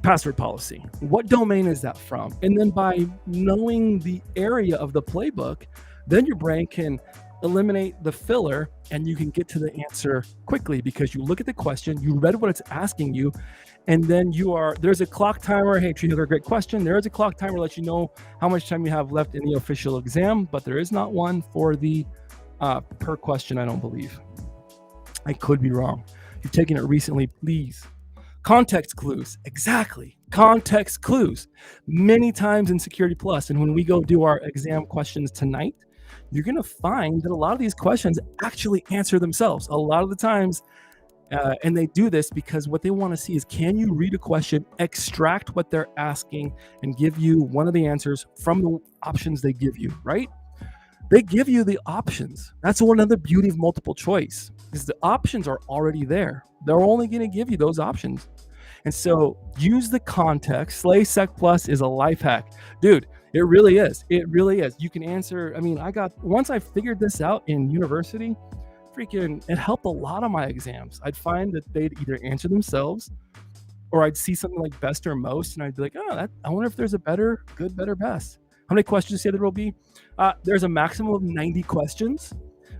password policy. What domain is that from? And then by knowing the area of the playbook, then your brain can eliminate the filler and you can get to the answer quickly because you look at the question, you read what it's asking you, and then there's a clock timer. Hey, Tree, great question. There is a clock timer to let you know how much time you have left in the official exam, but there is not one for the per question, I don't believe. I could be wrong. You've taken it recently, please. Context clues, exactly. Context clues. Many times in Security Plus, and when we go do our exam questions tonight, you're going to find that a lot of these questions actually answer themselves. A lot of the times, and they do this because what they want to see is, can you read a question, extract what they're asking, and give you one of the answers from the options they give you, right? They give you the options. That's one other beauty of multiple choice, is the options are already there. They're only going to give you those options. And so use the context. Slay Sec Plus is a life hack. Dude, it really is. It really is. You can answer. I mean, once I figured this out in university, it helped a lot of my exams. I'd find that they'd either answer themselves or I'd see something like best or most, and I'd be like, I wonder if there's a better, good, better, best. How many questions do you say there will be? There's a maximum of 90 questions,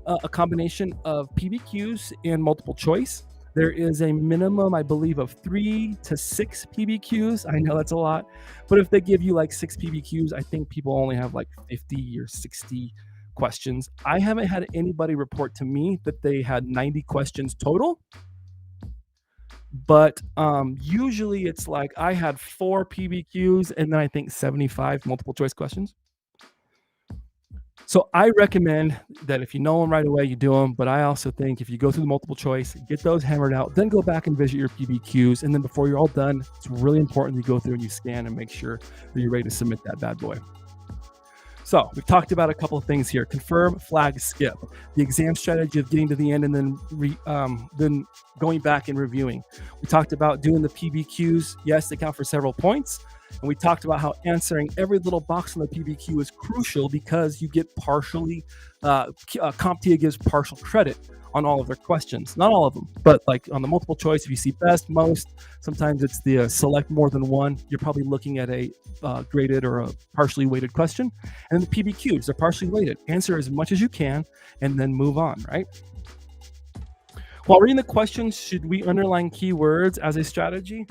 a combination of PBQs and multiple choice. There is a minimum, I believe, of 3 to 6 PBQs. I know that's a lot, but if they give you like 6 PBQs, I think people only have like 50 or 60 questions. I haven't had anybody report to me that they had 90 questions total. But usually it's like I had 4 PBQs and then I think 75 multiple choice questions. So I recommend that if you know them right away, you do them. But I also think if you go through the multiple choice, get those hammered out, then go back and visit your PBQs. And then before you're all done, it's really important you go through and you scan and make sure that you're ready to submit that bad boy. So we've talked about a couple of things here: confirm, flag, skip. The exam strategy of getting to the end and then going back and reviewing. We talked about doing the PBQs. Yes, they count for several points. And we talked about how answering every little box on the PBQ is crucial because you get CompTIA gives partial credit on all of their questions. Not all of them, but like on the multiple choice, if you see best, most, sometimes it's the select more than one. You're probably looking at a graded or a partially weighted question. And then the PBQs are partially weighted. Answer as much as you can and then move on, right? While reading the questions, should we underline keywords as a strategy?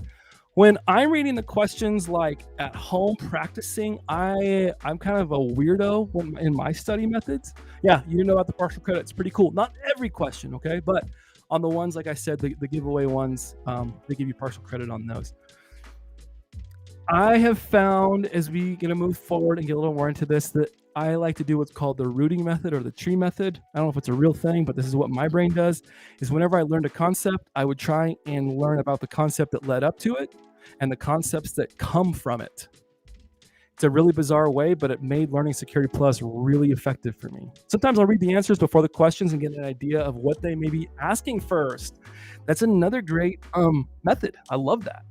When I'm reading the questions like at home practicing, I'm kind of a weirdo in my study methods. Yeah, you know about the partial credit. It's pretty cool. Not every question, okay? But on the ones, like I said, the giveaway ones, they give you partial credit on those. I have found, as we going to move forward and get a little more into this, that I like to do what's called the rooting method or the tree method. I don't know if it's a real thing, but this is what my brain does, is whenever I learned a concept, I would try and learn about the concept that led up to it and the concepts that come from it. It's a really bizarre way, but it made learning Security Plus really effective for me. Sometimes I'll read the answers before the questions and get an idea of what they may be asking first. That's another great method. I love that.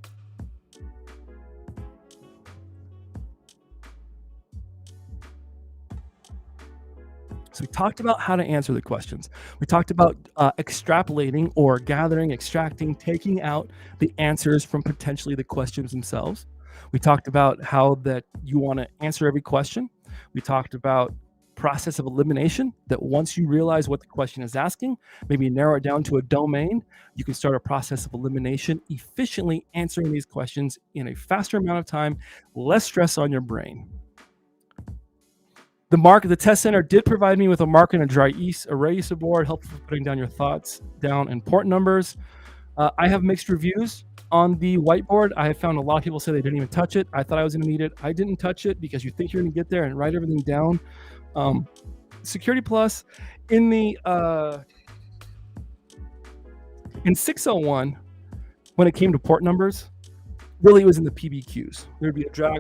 So we talked about how to answer the questions. We talked about extrapolating or gathering, extracting, taking out the answers from potentially the questions themselves. We talked about how that you want to answer every question. We talked about process of elimination, that once you realize what the question is asking, maybe narrow it down to a domain, you can start a process of elimination, efficiently answering these questions in a faster amount of time, less stress on your brain. The test center did provide me with a marker and a dry erase board, helpful for putting down your thoughts down in port numbers. I have mixed reviews on the whiteboard. I have found a lot of people say they didn't even touch it. I thought I was going to need it. I didn't touch it because you think you're going to get there and write everything down. Security Plus in the in 601, when it came to port numbers, really it was in the PBQs. There'd be a drag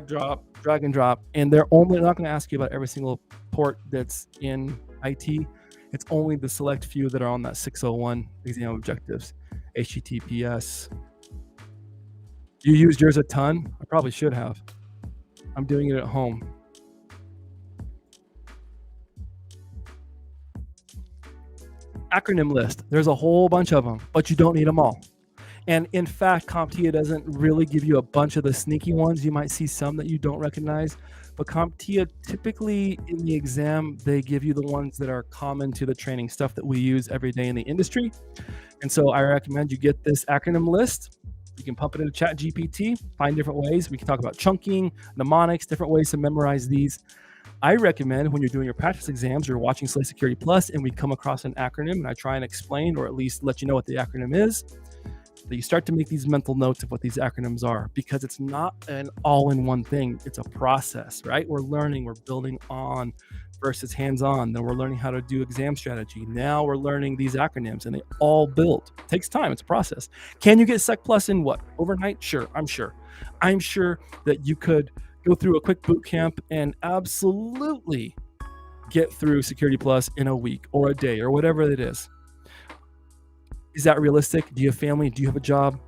and drop, and they're not going to ask you about every single port that's in IT. It's only the select few that are on that 601 exam objectives. HTTPS. You used yours a ton? I probably should have. I'm doing it at home. Acronym list. There's a whole bunch of them, but you don't need them all. And in fact, CompTIA doesn't really give you a bunch of the sneaky ones. You might see some that you don't recognize, but CompTIA typically in the exam, they give you the ones that are common to the training stuff that we use every day in the industry. And so I recommend you get this acronym list. You can pump it into ChatGPT, find different ways. We can talk about chunking, mnemonics, different ways to memorize these. I recommend when you're doing your practice exams, you're watching Slay Security Plus, and we come across an acronym, and I try and explain or at least let you know what the acronym is, that you start to make these mental notes of what these acronyms are, because it's not an all-in-one thing. It's a process, right? We're learning, we're building on versus hands-on. Then we're learning how to do exam strategy. Now we're learning these acronyms, and they all build. It takes time. It's a process. Can you get Sec Plus in what? Overnight? Sure. I'm sure that you could go through a quick boot camp and absolutely get through Security Plus in a week or a day or whatever it is. Is that realistic? Do you have family? Do you have a job?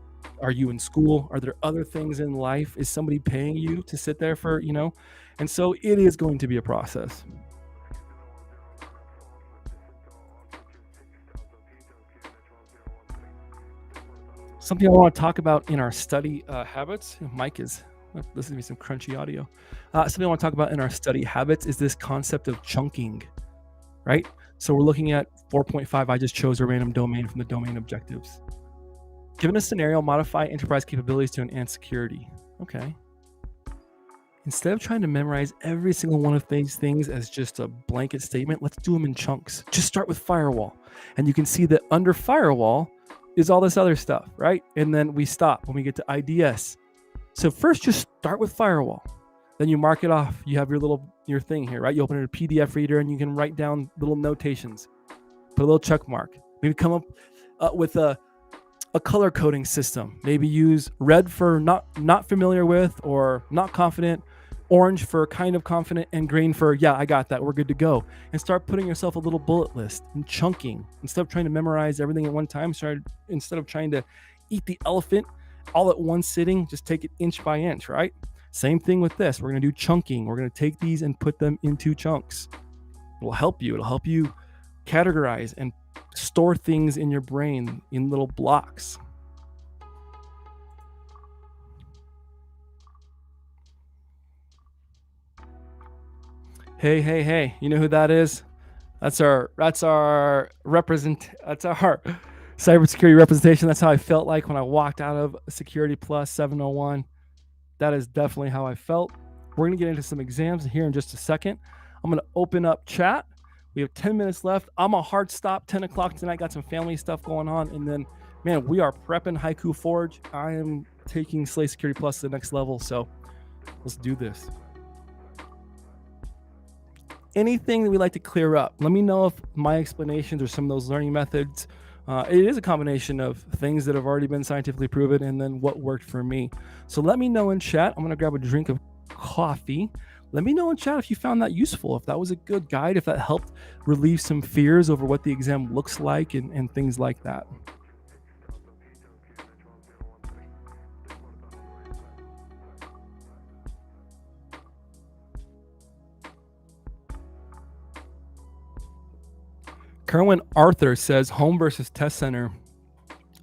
Are you in school? Are there other things in life? Is somebody paying you to sit there for, And so it is going to be a process. Something I want to talk about in our study habits. Mike is listening to me some crunchy audio. Something I want to talk about in our study habits is this concept of chunking, right? So we're looking at 4.5. I just chose a random domain from the domain objectives. Given a scenario, modify enterprise capabilities to enhance security. Okay. Instead of trying to memorize every single one of these things as just a blanket statement, let's do them in chunks. Just start with firewall. And you can see that under firewall is all this other stuff, right? And then we stop when we get to IDS. So first, just start with firewall. Then you mark it off. You have your thing here, right? You open it in a PDF reader and you can write down little notations. Put a little check mark. Maybe come up with a color coding system. Maybe use red for not familiar with or not confident, orange for kind of confident, and green for, yeah, I got that, we're good to go. And start putting yourself a little bullet list and chunking. Instead of trying to memorize everything at one time, instead of trying to eat the elephant all at one sitting, just take it inch by inch, right? Same thing with this. We're going to do chunking. We're going to take these and put them into chunks. It'll help you. It'll help you categorize and store things in your brain in little blocks. Hey, you know who that is? That's our cybersecurity representation. That's how I felt like when I walked out of Security Plus 701. That is definitely how I felt. We're going to get into some exams here in just a second. I'm going to open up chat. We have 10 minutes left. I'm a hard stop, 10 o'clock tonight. Got some family stuff going on. And then, man, we are prepping Haiku Forge. I am taking Slay Security Plus to the next level. So let's do this. Anything that we'd like to clear up, let me know if my explanations or some of those learning methods, it is a combination of things that have already been scientifically proven and then what worked for me. So let me know in chat. I'm going to grab a drink of coffee. Let me know in chat if you found that useful, if that was a good guide, if that helped relieve some fears over what the exam looks like and things like that. Kerwin Arthur says home versus test center.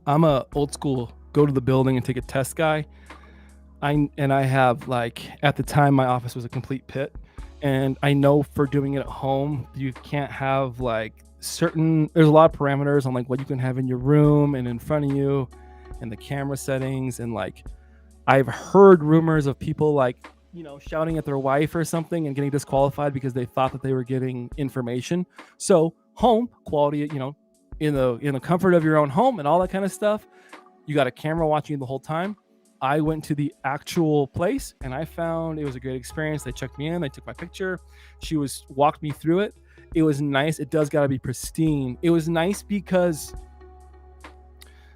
I'm a old school go to the building and take a test guy. I have, like, at the time my office was a complete pit, and I know for doing it at home you can't have like there's a lot of parameters on like what you can have in your room and in front of you and the camera settings, and like I've heard rumors of people like, shouting at their wife or something and getting disqualified because they thought that they were getting information. So home quality, in the comfort of your own home and all that kind of stuff, you got a camera watching you the whole time. I went to the actual place and I found it was a great experience. They checked me in, they took my picture. She walked me through it. It was nice. It does got to be pristine. It was nice because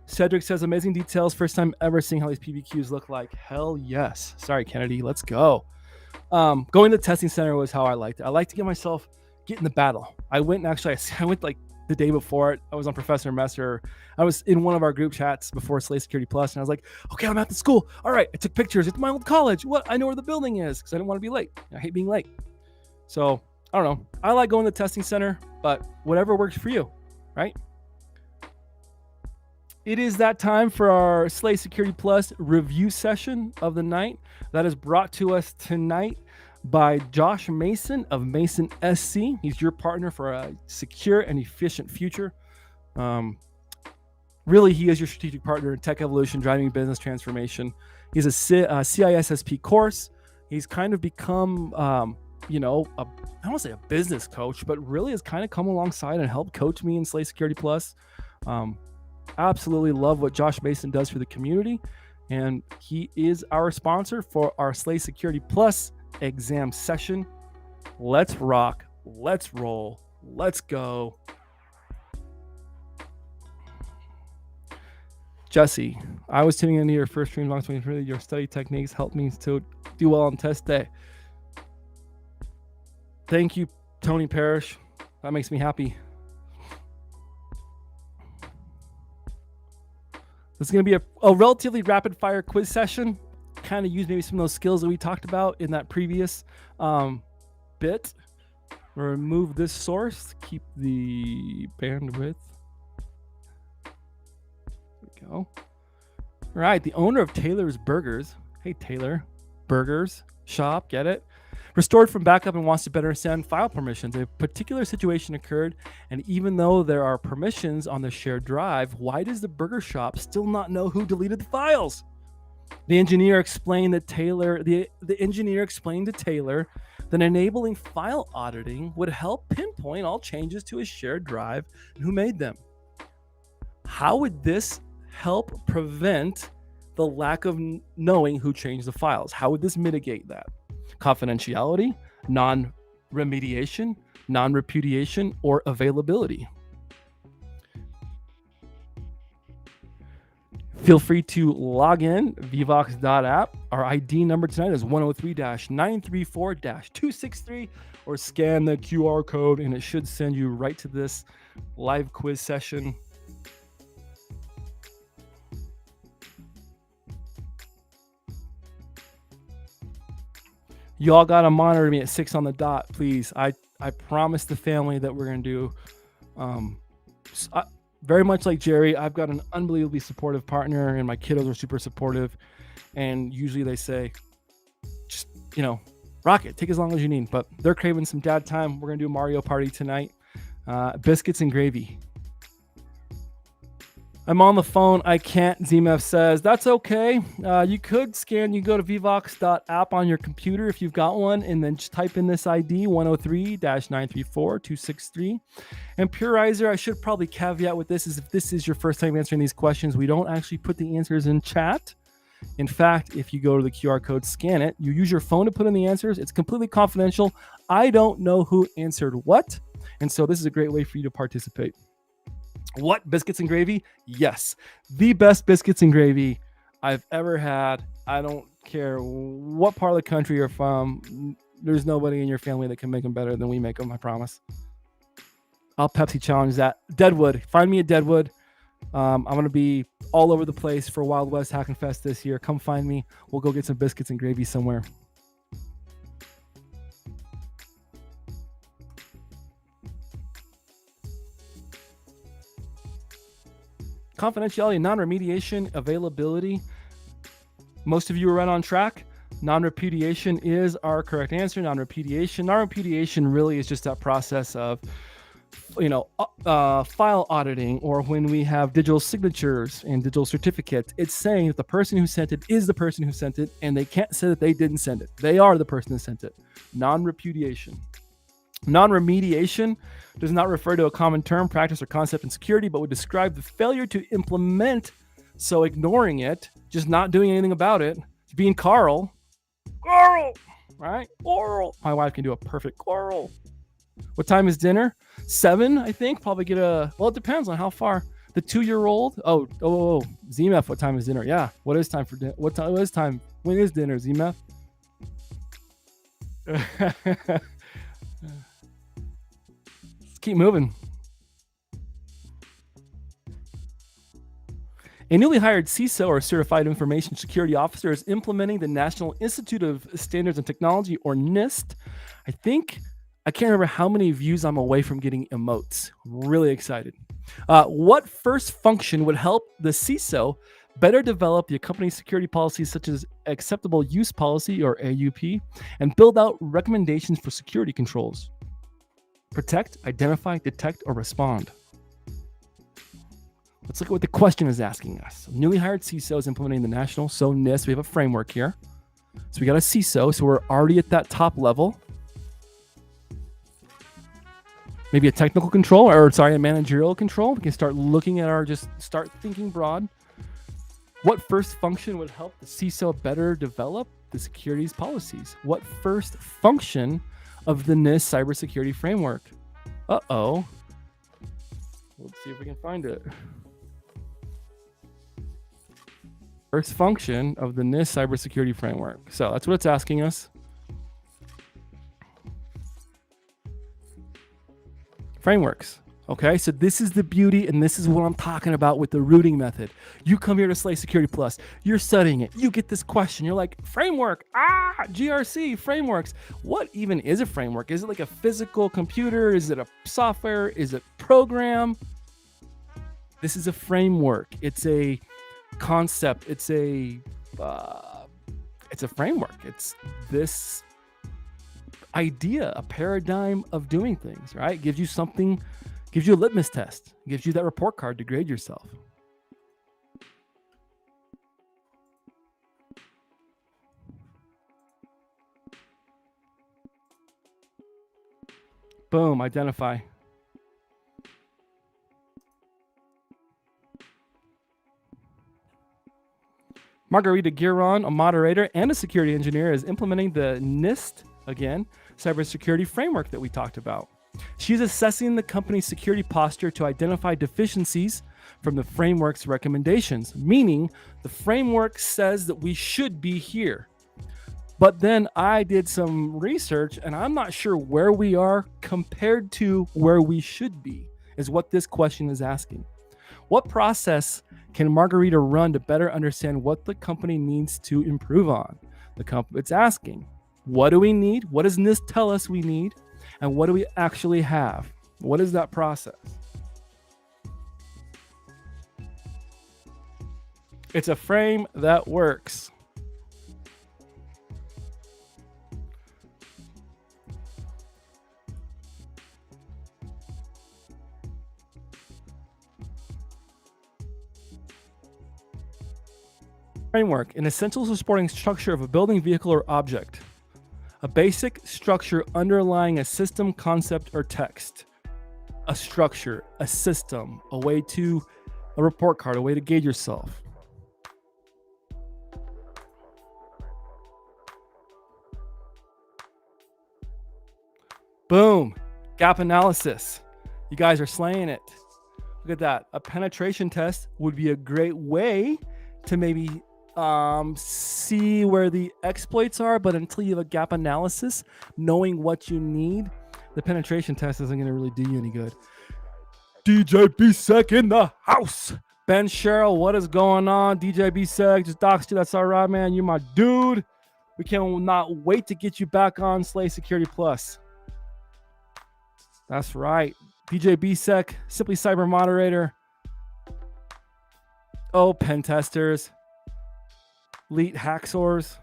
Cedric says amazing details. First time ever seeing how these PBQs look like. Hell yes. Sorry, Kennedy. Let's go. Going to the testing center was how I liked it. I like to get in the battle. I went like the day before it. I was on Professor Messer. I was in one of our group chats before Slay Security Plus, and I was like, okay, I'm at the school. All right, I took pictures. It's my old college. What? I know where the building is because I didn't want to be late. I hate being late. So I don't know. I like going to the testing center, but whatever works for you, right? It is that time for our Slay Security Plus review session of the night. That is brought to us tonight by Josh Mason of Mason SC. He's your partner for a secure and efficient future. Really, he is your strategic partner in tech evolution, driving business transformation. He's a CISSP course. He's kind of become, I don't want to say a business coach, but really has kind of come alongside and helped coach me in Slay Security Plus. Absolutely love what Josh Mason does for the community, and he is our sponsor for our Slay Security Plus exam session. Let's rock, let's roll, let's go. Jesse, I was tuning into your first stream last week. Your study techniques helped me to do well on test day. Thank you, Tony Parrish. That makes me happy. This is going to be a relatively rapid fire quiz session. Kind of use maybe some of those skills that we talked about in that previous bit. Remove this source. Keep the bandwidth. There we go. All right. The owner of Taylor's Burgers. Hey, Taylor. Burgers shop. Get it? Restored from backup and wants to better understand file permissions. A particular situation occurred, and even though there are permissions on the shared drive, why does the burger shop still not know who deleted the files? The engineer explained to Taylor that enabling file auditing would help pinpoint all changes to a shared drive and who made them. How would this help prevent the lack of knowing who changed the files? How would this mitigate that? Confidentiality, non-remediation, non-repudiation, or availability? Feel free to log in, vvox.app. Our ID number tonight is 103-934-263, or scan the QR code and it should send you right to this live quiz session. Y'all got to monitor me at 6 on the dot, please. I promised the family that we're going to do, very much like Jerry, I've got an unbelievably supportive partner, and my kiddos are super supportive. And usually they say, just, rock it, take as long as you need. But they're craving some dad time. We're going to do a Mario Party tonight. Biscuits and gravy. I'm on the phone. I can't. ZMF says that's okay. You could scan. You go to vvox.app on your computer if you've got one, and then just type in this ID 103-934-263. And Purizer, I should probably caveat with this is if this is your first time answering these questions, we don't actually put the answers in chat. In fact, if you go to the QR code, scan it, you use your phone to put in the answers. It's completely confidential. I don't know who answered what, and so this is a great way for you to participate. What? Biscuits and gravy? Yes. The best biscuits and gravy I've ever had. I don't care what part of the country you're from. There's nobody in your family that can make them better than we make them, I promise. I'll Pepsi challenge that. Deadwood. Find me at Deadwood. I'm going to be all over the place for Wild West Hack and Fest this year. Come find me. We'll go get some biscuits and gravy somewhere. Confidentiality, non-remediation, availability. Most of you are right on track. Non-repudiation is our correct answer. Non-repudiation. Non-repudiation really is just that process of, file auditing, or when we have digital signatures and digital certificates, it's saying that the person who sent it is the person who sent it, and they can't say that they didn't send it. They are the person who sent it. Non-repudiation. Non-remediation does not refer to a common term, practice, or concept in security, but would describe the failure to implement. So ignoring it, just not doing anything about it, being Carl, right? Carl. My wife can do a perfect Carl. What time is dinner? 7, I think. Probably get it depends on how far. The 2-year-old. Oh, ZMF, what time is dinner? Yeah. What is time for dinner? What is time? When is dinner, ZMF? Let's keep moving. A newly hired CISO, or Certified Information Security Officer, is implementing the National Institute of Standards and Technology, or NIST. I can't remember how many views I'm away from getting emotes. I'm really excited. What first function would help the CISO better develop the company's security policies, such as Acceptable Use Policy, or AUP, and build out recommendations for security controls? Protect, identify, detect, or respond. Let's look at what the question is asking us. Newly hired CISO is implementing the national, NIST. We have a framework here. So we got a CISO, so we're already at that top level. Maybe a technical control, a managerial control. We can start looking at start thinking broad. What first function would help the CISO better develop the securities policies? What first function of the NIST cybersecurity framework? Let's see if we can find it. First function of the NIST cybersecurity framework. So that's what it's asking us. Frameworks. Okay, so this is the beauty, and this is what I'm talking about with the routing method. You come here to Slay Security Plus, you're studying it, you get this question, you're like, framework, GRC, frameworks. What even is a framework? Is it like a physical computer? Is it a software? Is it program? This is a framework. It's a concept. It's a framework. It's this idea, a paradigm of doing things, right? Gives you something, gives you a litmus test, gives you that report card to grade yourself. Boom, identify. Margarita Giron, a moderator and a security engineer, is implementing the NIST, again, cybersecurity framework that we talked about. She's assessing the company's security posture to identify deficiencies from the framework's recommendations, meaning the framework says that we should be here. But then I did some research, and I'm not sure where we are compared to where we should be, is what this question is asking. What process can Margarita run to better understand what the company needs to improve on? It's asking, what do we need? What does NIST tell us we need? And what do we actually have? What is that process? It's a frame that works. Framework, an essential supporting structure of a building, vehicle, or object. A basic structure underlying a system, concept, or text. A structure, a system, a report card, a way to gauge yourself. Boom, gap analysis. You guys are slaying it. Look at that. A penetration test would be a great way to maybe see where the exploits are, but until you have a gap analysis, knowing what you need, the penetration test isn't going to really do you any good. DJ B-Sec in the house. Ben Sherrill, what is going on? DJ B-Sec, just doxed you. That's all right, man. You're my dude. We cannot wait to get you back on Slay Security Plus. That's right. DJ B-Sec, Simply Cyber Moderator. Oh, pen testers. elite hacksaws.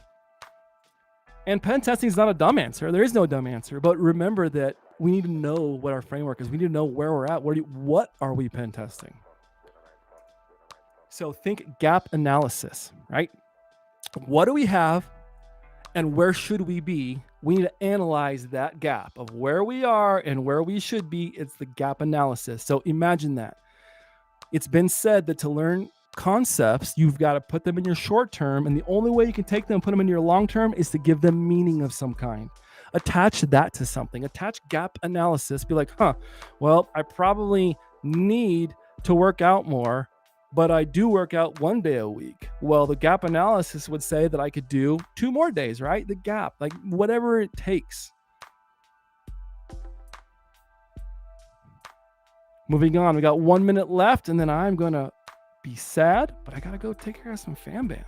And pen testing is not a dumb answer. There is no dumb answer. But remember that we need to know what our framework is. We need to know where we're at. What are we pen testing? So think gap analysis, right? What do we have and where should we be? We need to analyze that gap of where we are and where we should be. It's the gap analysis. So imagine that. It's been said that to learn concepts, you've got to put them in your short term, and the only way you can take them and put them in your long term is to give them meaning of some kind. Attach that to something. Attach gap analysis. Be like, well, I probably need to work out more, but I do work out 1 day a week. Well, the gap analysis would say that I could do 2 more days, right? The gap, like whatever it takes. Moving on, we got 1 minute left, and then I'm going to be sad, but I got to go take care of some fam bam.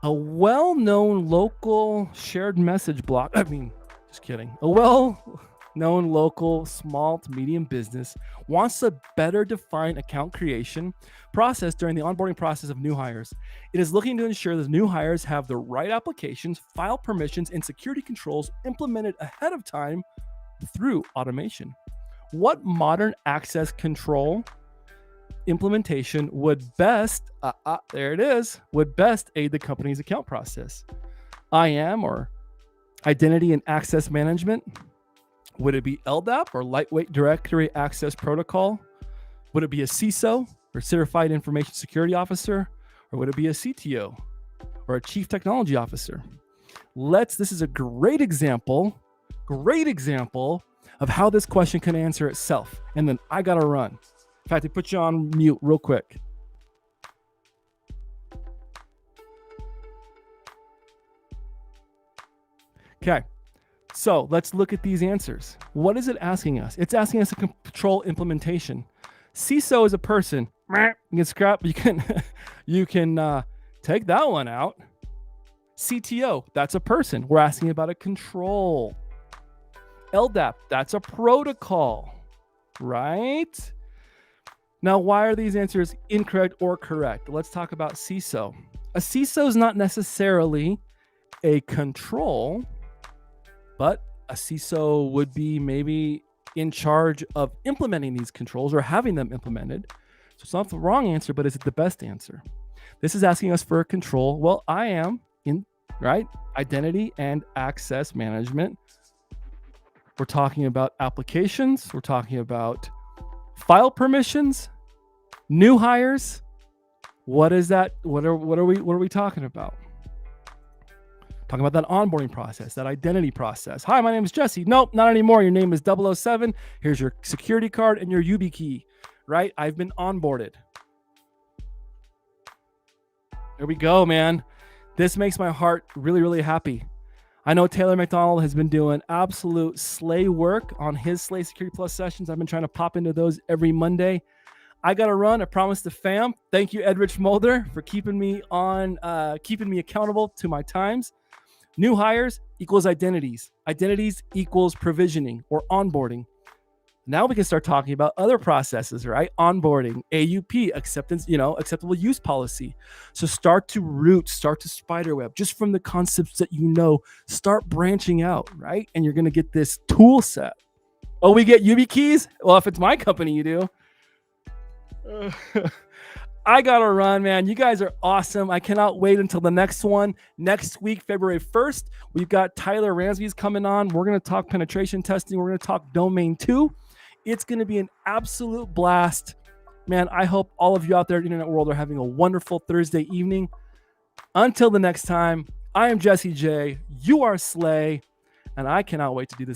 A well-known local shared message block, just kidding. A well-known local small to medium business wants to better define account creation process during the onboarding process of new hires. It is looking to ensure that new hires have the right applications, file permissions, and security controls implemented ahead of time through automation. What modern access control implementation would best aid the company's account process? IAM or identity and access management? Would it be LDAP or lightweight directory access protocol? Would it be a CISO or certified information security officer? Or would it be a CTO or a chief technology officer? This is a great example of how this question can answer itself. And then I gotta run. In fact, I put you on mute real quick. Okay, so let's look at these answers. What is it asking us? It's asking us a control implementation. CISO is a person. You can scrap. You can take that one out. CTO, that's a person. We're asking about a control. LDAP, that's a protocol, right? Now, why are these answers incorrect or correct? Let's talk about CISO. A CISO is not necessarily a control, but a CISO would be maybe in charge of implementing these controls or having them implemented. So it's not the wrong answer, but is it the best answer? This is asking us for a control. Well, I am in, right? Identity and access management. We're talking about applications. We're talking about file permissions, new hires. What is that? What are we talking about? Talking about that onboarding process, that identity process. Hi, my name is Jesse. Nope, not anymore. Your name is 007. Here's your security card and your YubiKey, right? I've been onboarded. There we go, man. This makes my heart really, really happy. I know Taylor McDonald has been doing absolute slay work on his Slay Security Plus sessions. I've been trying to pop into those every Monday. I got to run. I promised the fam. Thank you, Edrich Mulder, for keeping me accountable to my times. New hires equals identities. Identities equals provisioning or onboarding. Now we can start talking about other processes, right? Onboarding, AUP, acceptance, acceptable use policy. So start to spiderweb just from the concepts that you know. Start branching out, right? And you're going to get this tool set. Oh, we get YubiKeys? Well, if it's my company, you do. I gotta run, man. You guys are awesome. I cannot wait until the next one. Next week, February 1st, we've got Tyler Ransby's coming on. We're going to talk penetration testing. We're going to talk domain 2. It's going to be an absolute blast. Man, I hope all of you out there in the internet world are having a wonderful Thursday evening. Until the next time, I am Jesse J. You are Slay, and I cannot wait to do this